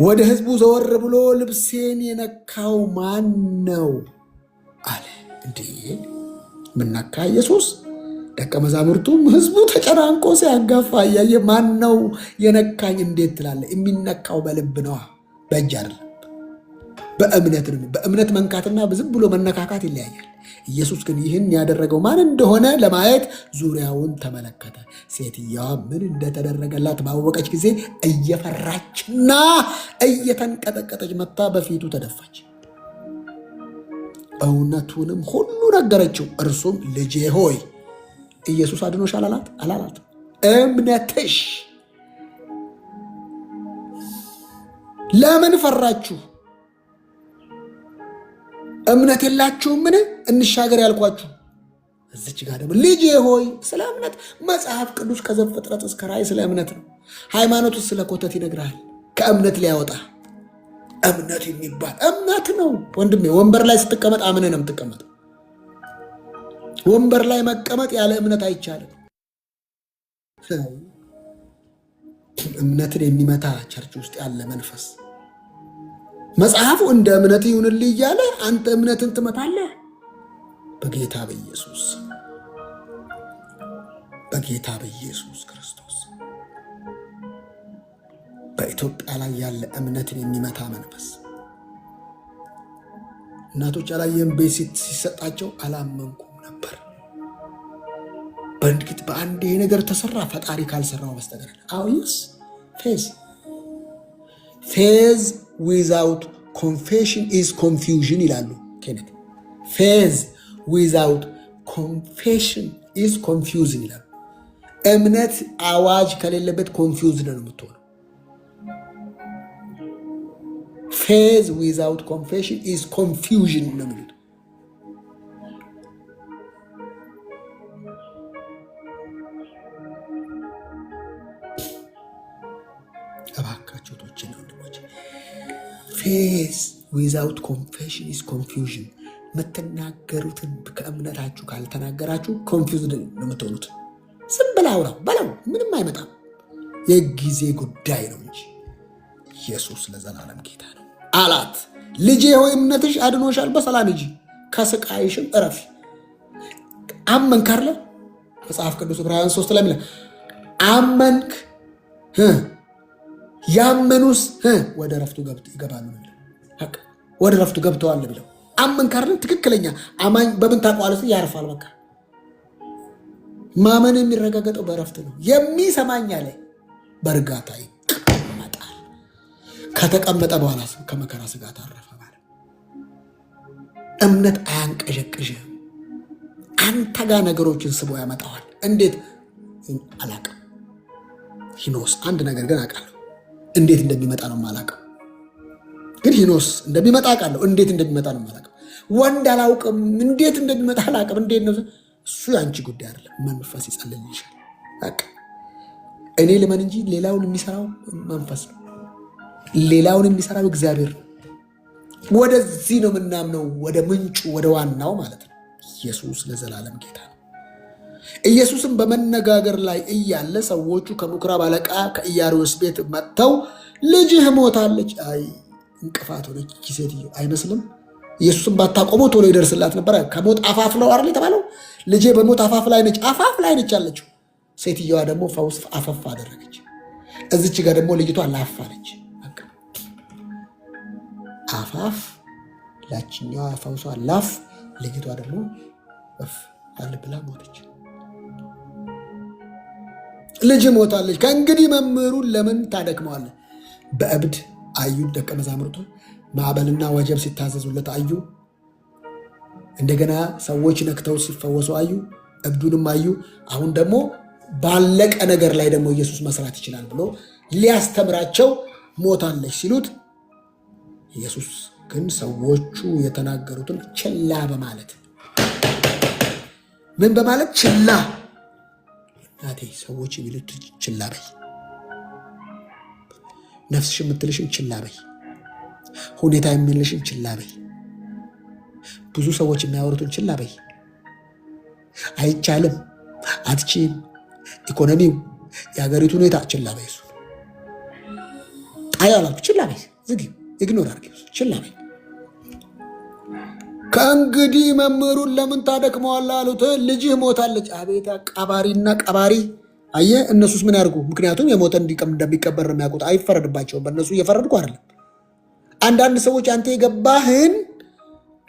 ወደ ህዝቡ ዘወር ብሎ ልብሴን የነካው ማን ነው አለ። እንዴ ምነካ ኢየሱስ? ደቀ መዛሙርቱም ህዝቡ ተጨናንቆ ሲያጋፋ እያየ ማን ነው የነካኝ እንዴት ትላለ? የሚነካው በልብ ነዋ፣ በእጅ አይደለም፣ በእምነት ነው። በእምነት መንካትና ዝም ብሎ መነካካት ይለያያል። ኢየሱስ ግን ይህን ያደረገው ማን እንደሆነ ለማየት ዙሪያውን ተመለከተ። ሴትየዋ ምን እንደተደረገላት ባወቀች ጊዜ እየፈራችና እየተንቀጠቀጠች መታ በፊቱ ተደፋች። እውነቱንም ሁሉ ነገረችው። እርሱም ልጄ ሆይ ኢየሱስ አድኖሻል አላላት። እምነትሽ። ለምን ፈራችሁ? እምነት የላችሁም? ምን እንሻገር ያልኳችሁ እዚች ጋር ደግሞ ልጄ ሆይ። ስለ እምነት መጽሐፍ ቅዱስ ከዘፍጥረት እስከ ራእይ ስለ እምነት ነው። ሃይማኖቱ ስለ ኮተት ይነግራል። ከእምነት ሊያወጣ እምነት የሚባል እምነት ነው ወንድሜ። ወንበር ላይ ስትቀመጥ አምነህ ነው የምትቀመጠው። ወንበር ላይ መቀመጥ ያለ እምነት አይቻልም። እምነትን የሚመታ ቸርች ውስጥ ያለ መንፈስ መጽሐፉ እንደ እምነት ይሁንልህ እያለ አንተ እምነትን ትመታለህ። በጌታ በኢየሱስ ክርስቶስ በኢትዮጵያ ላይ ያለ እምነትን የሚመታ መንፈስ። እናቶች ያላየን ቤት ሲሰጣቸው አላመንኩም ነበር። በእንድግት በአንድ ነገር ተሰራ ፈጣሪ ካልሰራው በስተቀር። አውይስ ፌዝ ዊዛውት ኮንፌሽን ኢዝ ኮንፊውዥን ይላሉ ኬኔት። ፌዝ ዊዛውት ኮንፌሽን ኢዝ ኮንፊውዝን ይላሉ። እምነት አዋጅ ከሌለበት ኮንፊውዝድ ነው የምትሆነው። ፌዝ ዊዛውት ኮንፌሽን ኢዝ ኮንፊውዥን ነው የሚሉት። እባካችሁ ቶችን ወንድሞች፣ ፌዝ ዊዛውት ኮንፌሽን ኢዝ ኮንፊውዥን። የምትናገሩትን ከእምነታችሁ ካልተናገራችሁ ኮንፊውዝድ ነው የምትሆኑት። ዝም ብለህ አውራው በለው፣ ምንም አይመጣም። የጊዜ ጉዳይ ነው እንጂ ኢየሱስ ለዘላለም ጌታ ነው አላት። ልጄ ሆይ እምነትሽ አድኖሻል፣ በሰላም ሂጂ፣ ከስቃይሽም እረፊ። አመንክ አይደለ? መጽሐፍ ቅዱስ ዕብራውያን 3 ላይ አመንክ ያመኑስ ወደ ረፍቱ ይገባሉ። ወደ ረፍቱ ገብተዋል ብለው አመን ካርን ትክክለኛ አማኝ በምን ታውቀዋለህ? ያርፋል። በቃ ማመን የሚረጋገጠው በረፍት ነው። የሚሰማኝ አለ በእርጋታ ይቀመጣል። ከተቀመጠ በኋላ ከመከራ ስጋት አረፈ ማለት። እምነት አያንቀዠቅዥም። አንተ ጋር ነገሮችን ስቦ ያመጣዋል። እንዴት አላውቅም። ሂኖስ አንድ ነገር ግን አውቃለሁ። እንዴት እንደሚመጣ ነው የማላውቀው። ግን ሂኖስ እንደሚመጣ አውቃለሁ። እንዴት እንደሚመጣ ነው የማላውቀው። ወንድ አላውቅም። እንዴት እንደሚመጣ አላውቅም። እንዴት ነው እሱ የአንቺ ጉዳይ አይደለም። መንፈስ ይጸልልልሻል። በቃ እኔ ልመን እንጂ ሌላውን የሚሰራው መንፈስ ነው። ሌላውን የሚሰራው እግዚአብሔር ነው። ወደዚህ ነው የምናምነው፣ ወደ ምንጩ ወደ ዋናው ማለት ነው። ኢየሱስ ለዘላለም ጌታ ነው። ኢየሱስም በመነጋገር ላይ እያለ ሰዎቹ ከምኩራብ አለቃ ከኢያሪስ ቤት መጥተው ልጅህ ሞታለች። አይ እንቅፋት ሆነች ሴትዮ አይመስልም? ኢየሱስም ባታቆመው ቶሎ ይደርስላት ነበር። ከሞት አፋፍ ነው አይደል የተባለው? ልጄ በሞት አፋፍ ላይ ነች፣ አፋፍ ላይ ነች ያለችው። ሴትዮዋ ደግሞ ፈውስ አፈፍ አደረገች። እዚች ጋር ደግሞ ልጅቷ ላፍ አለች። አፋፍ ላችኛዋ ፈውሷ ላፍ፣ ልጅቷ ደግሞ አል ብላ ሞተች። ልጅ ሞታለች። ከእንግዲህ መምህሩን ለምን ታደክመዋለህ? በእብድ አዩ ደቀ መዛሙርቱ ማዕበልና ወጀብ ሲታዘዙለት አዩ። እንደገና ሰዎች ነክተው ሲፈወሱ አዩ። እብዱንም አዩ። አሁን ደግሞ ባለቀ ነገር ላይ ደግሞ ኢየሱስ መስራት ይችላል ብሎ ሊያስተምራቸው ሞታለች ሲሉት፣ ኢየሱስ ግን ሰዎቹ የተናገሩትን ችላ በማለት ምን በማለት ችላ፣ እናቴ ሰዎች የሚሉት ችላ በይ፣ ነፍስሽ የምትልሽን ችላ በይ፣ ሁኔታ የሚልሽን ችላ በይ፣ ብዙ ሰዎች የሚያወሩትን ችላ በይ፣ አይቻልም፣ አትችይም፣ ኢኮኖሚው፣ የሀገሪቱ ሁኔታ ችላ በይ፣ እሱ ጣይ አላልኩ፣ ችላ በይ፣ ዝጊ፣ ኢግኖር አድርጊ፣ ችላ በይ። ከእንግዲህ መምህሩን ለምን ታደክመዋለህ አሉት። ልጅህ ሞታለች። አቤት ቀባሪና ቀባሪ! አየህ፣ እነሱስ ምን ያድርጉ? ምክንያቱም የሞተ እንደሚቀበር ነው የሚያውቁት። አይፈረድባቸውም። በእነሱ እየፈረድኩ አይደለም። አንዳንድ ሰዎች አንተ የገባህን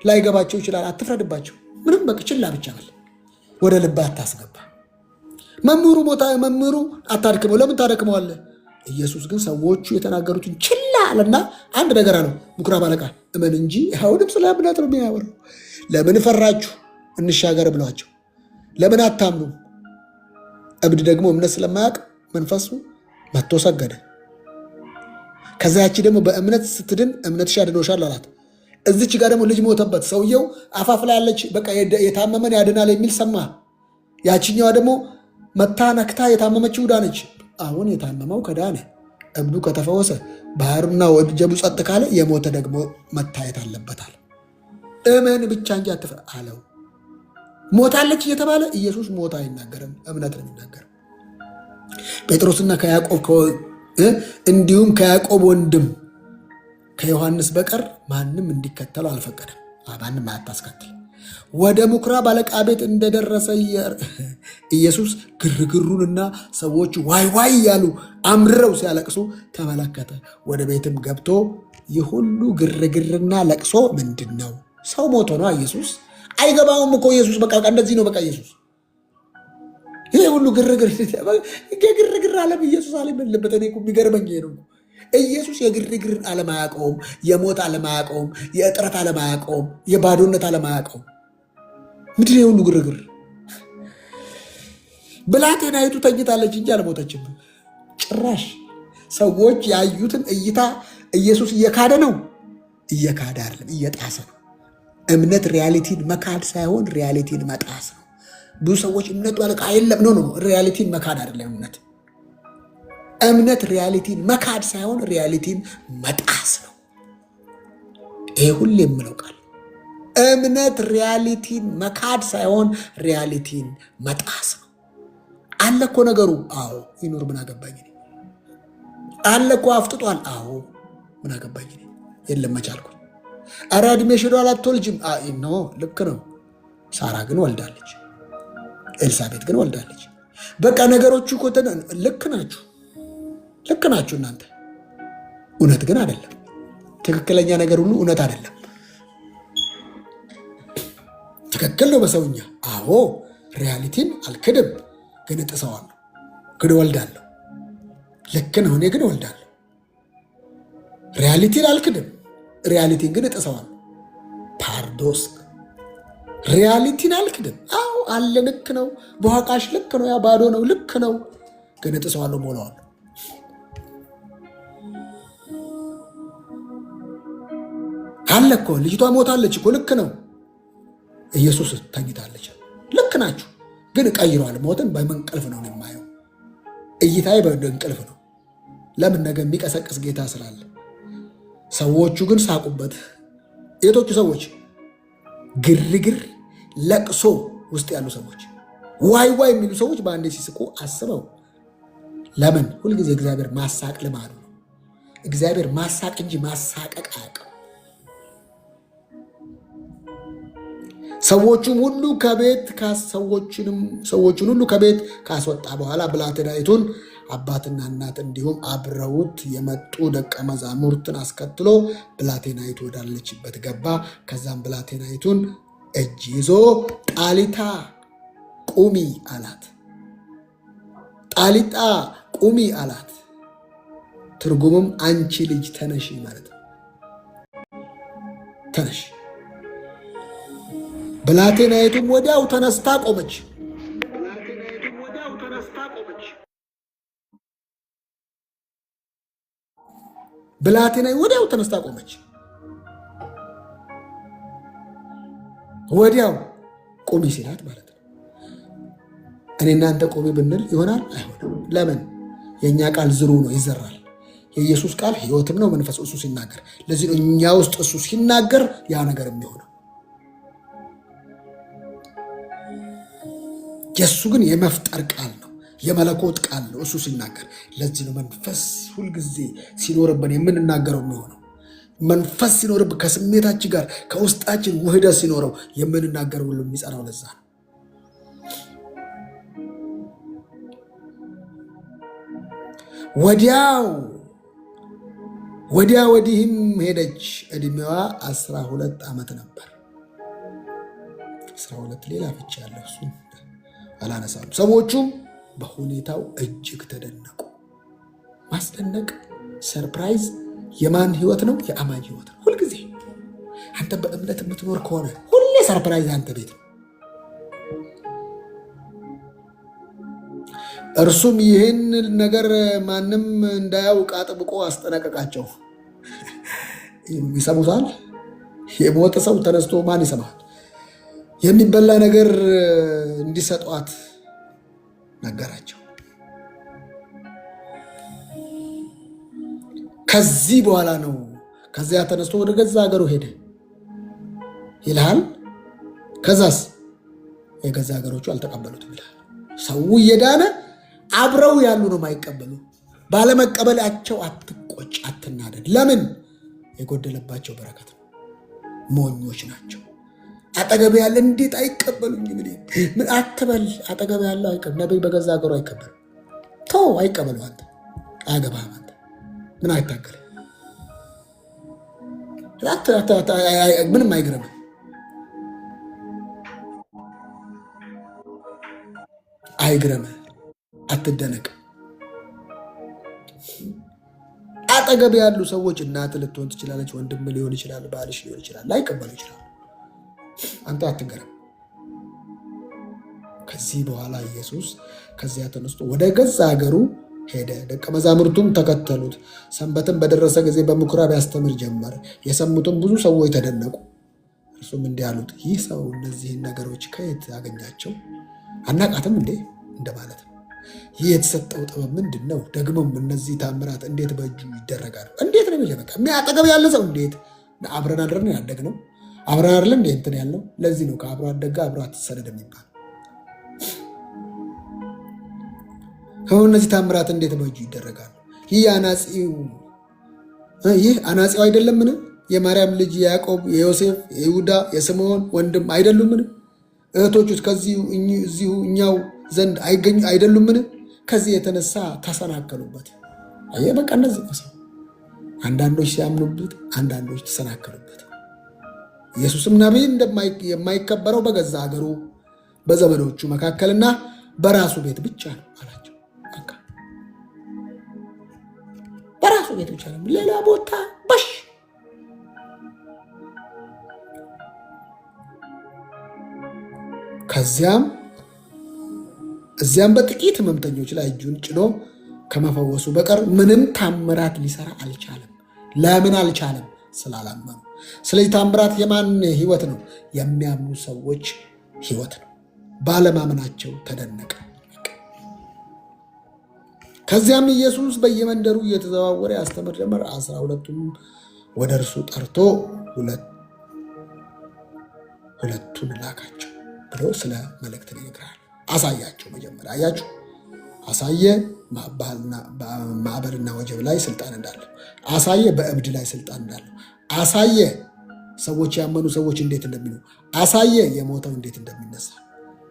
ላይገባቸው ይችላል። አትፍረድባቸው። ምንም በቃ ችላ ብቻ በል። ወደ ልብህ አታስገባ። መምህሩ ሞታ፣ መምህሩ አታድክመው። ለምን ታደክመዋለህ? ኢየሱስ ግን ሰዎቹ የተናገሩትን ችላ አለና አንድ ነገር አለው። ምኩራብ አለቃ እመን እንጂ አሁንም ስለ እምነት ነው የሚያወራው። ለምን ፈራችሁ? እንሻገር ብሏቸው። ለምን አታምኑ? እብድ ደግሞ እምነት ስለማያውቅ መንፈሱ መጥቶ ሰገደ። ከዛ ያቺ ደግሞ በእምነት ስትድን እምነትሽ ያድኖሻል አላት። እዚች ጋር ደግሞ ልጅ ሞተበት። ሰውየው አፋፍ ላይ ያለች በቃ የታመመን ያድናል የሚል ሰማ። ያችኛዋ ደግሞ መታ ነክታ የታመመችው ዳነች። አሁን የታመመው ከዳነ፣ እብዱ ከተፈወሰ፣ ባህሩና ወጀቡ ጸጥ ካለ የሞተ ደግሞ መታየት አለበታል። እመን ብቻ እንጂ አትፍራ አለው። ሞታለች እየተባለ ኢየሱስ ሞት አይናገርም፣ እምነት ነው የሚናገር። ጴጥሮስና ከያዕቆብ እንዲሁም ከያዕቆብ ወንድም ከዮሐንስ በቀር ማንም እንዲከተለው አልፈቀደም። ማንም አታስከትል። ወደ ምኩራብ አለቃ ቤት እንደደረሰ ኢየሱስ ግርግሩንና ሰዎች ዋይ ዋይ እያሉ አምርረው ሲያለቅሱ ተመለከተ። ወደ ቤትም ገብቶ ይህ ሁሉ ግርግርና ለቅሶ ምንድን ነው? ሰው ሞቶ ነው። ኢየሱስ አይገባውም እኮ ኢየሱስ በቃ እንደዚህ ነው። በቃ ኢየሱስ ይህ ሁሉ ግርግር ዓለም ኢየሱስ አለ የለበት። እኔ የሚገርመኝ ነው ኢየሱስ የግርግር ዓለም አያውቀውም። የሞት ዓለም አያውቀውም። የእጥረት ዓለም አያውቀውም። የባዶነት ዓለም አያውቀውም። ምንድን ነው ሁሉ ግርግር? ብላቴናይቱ ተኝታለች እንጂ አልሞተችም። ጭራሽ ሰዎች ያዩትን እይታ ኢየሱስ እየካደ ነው። እየካደ አይደለም፣ እየጣሰ ነው። እምነት ሪያሊቲን መካድ ሳይሆን ሪያሊቲን መጣስ ነው። ብዙ ሰዎች እምነት ማለት አይደለም ነው ሪያሊቲን መካድ አይደለም እምነት። እምነት ሪያሊቲን መካድ ሳይሆን ሪያሊቲን መጣስ ነው። ይሄ ሁሌ የምለው ቃል እምነት ሪያሊቲን መካድ ሳይሆን ሪያሊቲን መጣስ ነው። አለ እኮ ነገሩ። አዎ ይኑር፣ ምን አገባኝ። አለ እኮ አፍጥጧል። አዎ ምን አገባኝ። የለም መቻልኩ። ኧረ ዕድሜሽ ሄዷል አትወልጂም። ኖ ልክ ነው። ሳራ ግን ወልዳለች። ኤልሳቤጥ ግን ወልዳለች። በቃ ነገሮቹ እኮ ልክ ናችሁ። ልክ ናችሁ እናንተ። እውነት ግን አይደለም። ትክክለኛ ነገር ሁሉ እውነት አይደለም። ትክክል ነው በሰውኛ። አዎ ሪያሊቲን አልክድም፣ ግን እጥሰዋለሁ፣ ግን እወልዳለሁ። ልክ ነው፣ እኔ ግን እወልዳለሁ። ሪያሊቲን አልክድም፣ ሪያሊቲን ግን እጥሰዋለሁ። ፓርዶስ ሪያሊቲን አልክድም። አዎ አለ፣ ልክ ነው። በዋቃሽ ልክ ነው፣ ያ ባዶ ነው፣ ልክ ነው፣ ግን እጥሰዋለሁ፣ ሞላዋለሁ። አለ እኮ ልጅቷ ሞታለች እኮ፣ ልክ ነው። ኢየሱስ ተኝታለች፣ ልክ ናችሁ፣ ግን ቀይሯል። ሞትን በመንቀልፍ ነው የማየው። እይታዬ በእንቅልፍ ነው። ለምን? ነገ የሚቀሰቅስ ጌታ ስላለ። ሰዎቹ ግን ሳቁበት። የቶቹ ሰዎች? ግርግር ለቅሶ ውስጥ ያሉ ሰዎች፣ ዋይ ዋይ የሚሉ ሰዎች በአንዴ ሲስቁ አስበው። ለምን? ሁልጊዜ እግዚአብሔር ማሳቅ ልማዱ ነው። እግዚአብሔር ማሳቅ እንጂ ማሳቀቅ አያውቅም። ሰዎቹን ሁሉ ከቤት ካስወጣ በኋላ ብላቴናይቱን አባትና እናት እንዲሁም አብረውት የመጡ ደቀ መዛሙርትን አስከትሎ ብላቴናይቱ ወዳለችበት ገባ። ከዛም ብላቴናይቱን እጅ ይዞ ጣሊታ ቁሚ አላት። ጣሊጣ ቁሚ አላት። ትርጉሙም አንቺ ልጅ ተነሺ ማለት ነው። ተነሽ። ብላቴናይቱም ወዲያው ተነስታ ቆመች። ብላቴናይቱ ወዲያው ተነስታ ቆመች። ወዲያው ቁሚ ሲላት ማለት ነው። እኔ እናንተ ቁሚ ብንል ይሆናል? አይሆንም። ለምን? የእኛ ቃል ዝሩ ነው፣ ይዘራል። የኢየሱስ ቃል ሕይወትም ነው፣ መንፈስ እሱ ሲናገር። ለዚህ ነው እኛ ውስጥ እሱ ሲናገር ያ ነገር የሚሆነው። የእሱ ግን የመፍጠር ቃል ነው፣ የመለኮት ቃል ነው እሱ ሲናገር። ለዚህ ነው መንፈስ ሁልጊዜ ሲኖርብን የምንናገረው የሚሆነው። መንፈስ ሲኖርብን ከስሜታችን ጋር ከውስጣችን ውህደት ሲኖረው የምንናገረው ሁሉ የሚጸናው ለዛ ነው። ወዲያ ወዲህም ሄደች። ዕድሜዋ 12 ዓመት ነበር። 12 ሌላ ፍቺ ያለው እሱ አላነሳም። ሰዎቹም በሁኔታው እጅግ ተደነቁ። ማስደነቅ፣ ሰርፕራይዝ የማን ህይወት ነው? የአማኝ ህይወት ነው። ሁልጊዜ አንተ በእምነት የምትኖር ከሆነ ሁሌ ሰርፕራይዝ አንተ ቤት ነው። እርሱም ይህን ነገር ማንም እንዳያውቅ አጥብቆ አስጠነቀቃቸው። ይሰሙታል። የሞተ ሰው ተነስቶ ማን ይሰማል? የሚበላ ነገር እንዲሰጧት ነገራቸው። ከዚህ በኋላ ነው ከዚያ ተነስቶ ወደ ገዛ ሀገሩ ሄደ ይልሃል። ከዛስ የገዛ ሀገሮቹ አልተቀበሉትም ይልሃል። ሰው እየዳነ አብረው ያሉ ነው የማይቀበሉ። ባለመቀበላቸው አትቆጭ፣ አትናደድ። ለምን? የጎደለባቸው በረከት ነው። ሞኞች ናቸው። አጠገብ ያለ እንዴት አይቀበሉኝ? ምን አትበል። አጠገብ ያለው አይቀበል። ነቢይ በገዛ ሀገሩ አይቀበል። ተው፣ አይቀበሉ። አንተ አያገባህም። አንተ ምን አይታገል። ምንም አይግረም። አይግረም። አትደነቅ። አጠገብ ያሉ ሰዎች እናት ልትሆን ትችላለች፣ ወንድም ሊሆን ይችላል፣ ባልሽ ሊሆን ይችላል፣ ላይቀበሉ ይችላል። አንተ አትገረም። ከዚህ በኋላ ኢየሱስ ከዚያ ተነስቶ ወደ ገዛ ሀገሩ ሄደ። ደቀ መዛሙርቱም ተከተሉት። ሰንበትም በደረሰ ጊዜ በምኩራብ ያስተምር ጀመረ። የሰሙትም ብዙ ሰዎች ተደነቁ። እርሱም እንዲህ አሉት፣ ይህ ሰው እነዚህን ነገሮች ከየት አገኛቸው? አናቃትም እንዴ እንደማለት ነው። ይህ የተሰጠው ጥበብ ምንድን ነው? ደግሞም እነዚህ ታምራት እንዴት በእጁ ይደረጋሉ? እንዴት ነው የሚል በቃ የሚያጠገብ ያለ ሰው እንዴት አብረን አድረን ያደግነው አብረን አይደለም እንዴ እንትን ያለው። ለዚህ ነው ከአብሮ አደጋ አብሮ አትሰደድ የሚባል። ከሁን እነዚህ ታምራት እንዴት በእጁ ይደረጋሉ? ይህ አናጺው አይደለምን? የማርያም ልጅ የያዕቆብ፣ የዮሴፍ፣ የይሁዳ፣ የስምዖን ወንድም አይደሉምን? እህቶቹስ ከዚሁ እኛው ዘንድ አይደሉምን? ከዚህ የተነሳ ተሰናከሉበት። አየህ በቃ እነዚህ አንዳንዶች ሲያምኑበት፣ አንዳንዶች ተሰናከሉበት። ኢየሱስም ነቢይ የማይከበረው በገዛ ሀገሩ በዘመዶቹ መካከልና በራሱ ቤት ብቻ ነው አላቸው። በራሱ ቤት ብቻ ነው፣ ሌላ ቦታ በሽ። እዚያም በጥቂት ሕመምተኞች ላይ እጁን ጭኖ ከመፈወሱ በቀር ምንም ታምራት ሊሰራ አልቻለም። ለምን አልቻለም? ስላላመኑ። ስለዚህ ታምራት የማን ሕይወት ነው? የሚያምኑ ሰዎች ሕይወት ነው። ባለማመናቸው ተደነቀ። ከዚያም ኢየሱስ በየመንደሩ እየተዘዋወረ ያስተምር ጀመር። 12ቱም ወደ እርሱ ጠርቶ ሁለቱን ላካቸው ብሎ ስለ መልእክት ይነግራል። አሳያቸው። መጀመሪያ አያችሁ፣ አሳየ ማዕበልና ወጀብ ላይ ስልጣን እንዳለው፣ አሳየ በእብድ ላይ ስልጣን እንዳለው፣ አሳየ ሰዎች ያመኑ ሰዎች እንዴት እንደሚሉ፣ አሳየ የሞተው እንዴት እንደሚነሳ።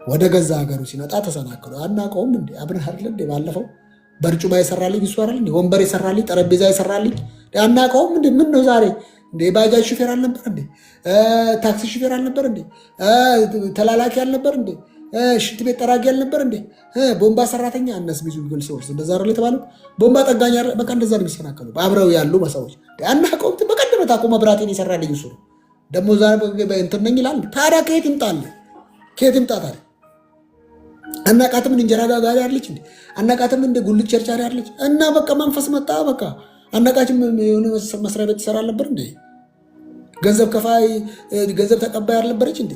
ወደ ገዛ ሀገሩ ሲመጣ ተሰናክሎ አናውቀውም እንዴ? አብረን አይደል እንዴ? ባለፈው በርጩማ የሰራልኝ እሱ አይደል እንዴ? ወንበር የሰራልኝ ጠረጴዛ የሰራልኝ አናውቀውም እንዴ? ምን ነው ዛሬ እንዴ? ባጃጅ ሹፌር አልነበር እንዴ? ታክሲ ሹፌር አልነበር እንዴ? ተላላኪ አልነበር እንዴ? ሽንት ቤት ጠራጊ አልነበር እንዴ? ቦምባ ሰራተኛ አነስ ብዙ ግል ሰዎች እንደዛ አይደል የተባለው? ቦምባ ጠጋኛ በቃ እንደዛ ነው የሚሰናከሉ አብረው ያሉ ሰዎች አናውቀውም። በቀደም ታቆ መብራቴን የሰራልኝ እሱ ነው። ደግሞ ዛሬ እንትን ነኝ ይላል። ታዲያ ከየት ይምጣል? ከየት ይምጣታል? አናቃትም እንጀራ ጋጋሪ አለች እንዴ? አናቃትም እንደ ጉልት ቸርቻሪ አለች። እና በቃ መንፈስ መጣ። በቃ አናቃችም። የሆነ መስሪያ ቤት ትሰራ አልነበር እንዴ? ገንዘብ ከፋይ ገንዘብ ተቀባይ አልነበረች እንዴ?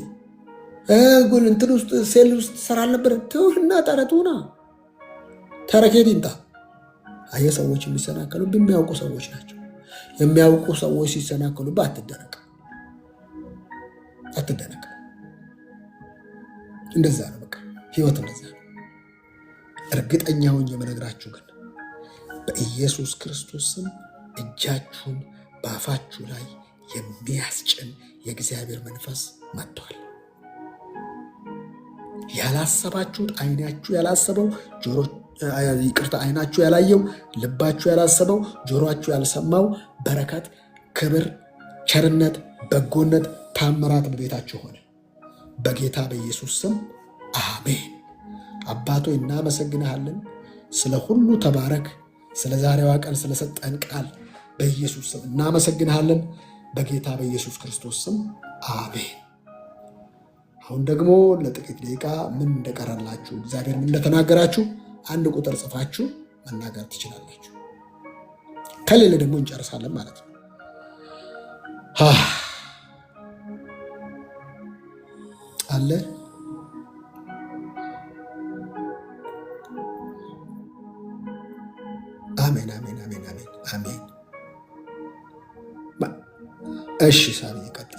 እንትን ውስጥ ሴል ውስጥ ትሰራ አልነበር? ትሁና ጠረቱና ተረኬት ይምጣ። አየ ሰዎች የሚሰናከሉ የሚያውቁ ሰዎች ናቸው። የሚያውቁ ሰዎች ሲሰናከሉብህ አትደነቅ፣ አትደነቅ። እንደዛ ነው በቃ ህይወት እንደዛ ነው። እርግጠኛ ሆኜ የምነግራችሁ ግን በኢየሱስ ክርስቶስ ስም እጃችሁን በአፋችሁ ላይ የሚያስጭን የእግዚአብሔር መንፈስ መጥቷል። ያላሰባችሁት አይናችሁ ያላሰበው አይናችሁ ያላየው ልባችሁ ያላሰበው ጆሮአችሁ ያልሰማው በረከት፣ ክብር፣ ቸርነት፣ በጎነት፣ ታምራት በቤታችሁ ሆነ በጌታ በኢየሱስ ስም አሜን። አባቶ እናመሰግንሃለን። ስለ ሁሉ ተባረክ። ስለ ዛሬዋ ቀን ስለሰጠን ቃል በኢየሱስ ስም እናመሰግንሃለን። በጌታ በኢየሱስ ክርስቶስ ስም አሜን። አሁን ደግሞ ለጥቂት ደቂቃ ምን እንደቀረላችሁ እግዚአብሔር ምን እንደተናገራችሁ አንድ ቁጥር ጽፋችሁ መናገር ትችላላችሁ። ከሌለ ደግሞ እንጨርሳለን ማለት ነው። አለ አሜን፣ አሜን፣ አሜን፣ አሜን፣ አሜን። እሺ ሳሪ ይቀጥል።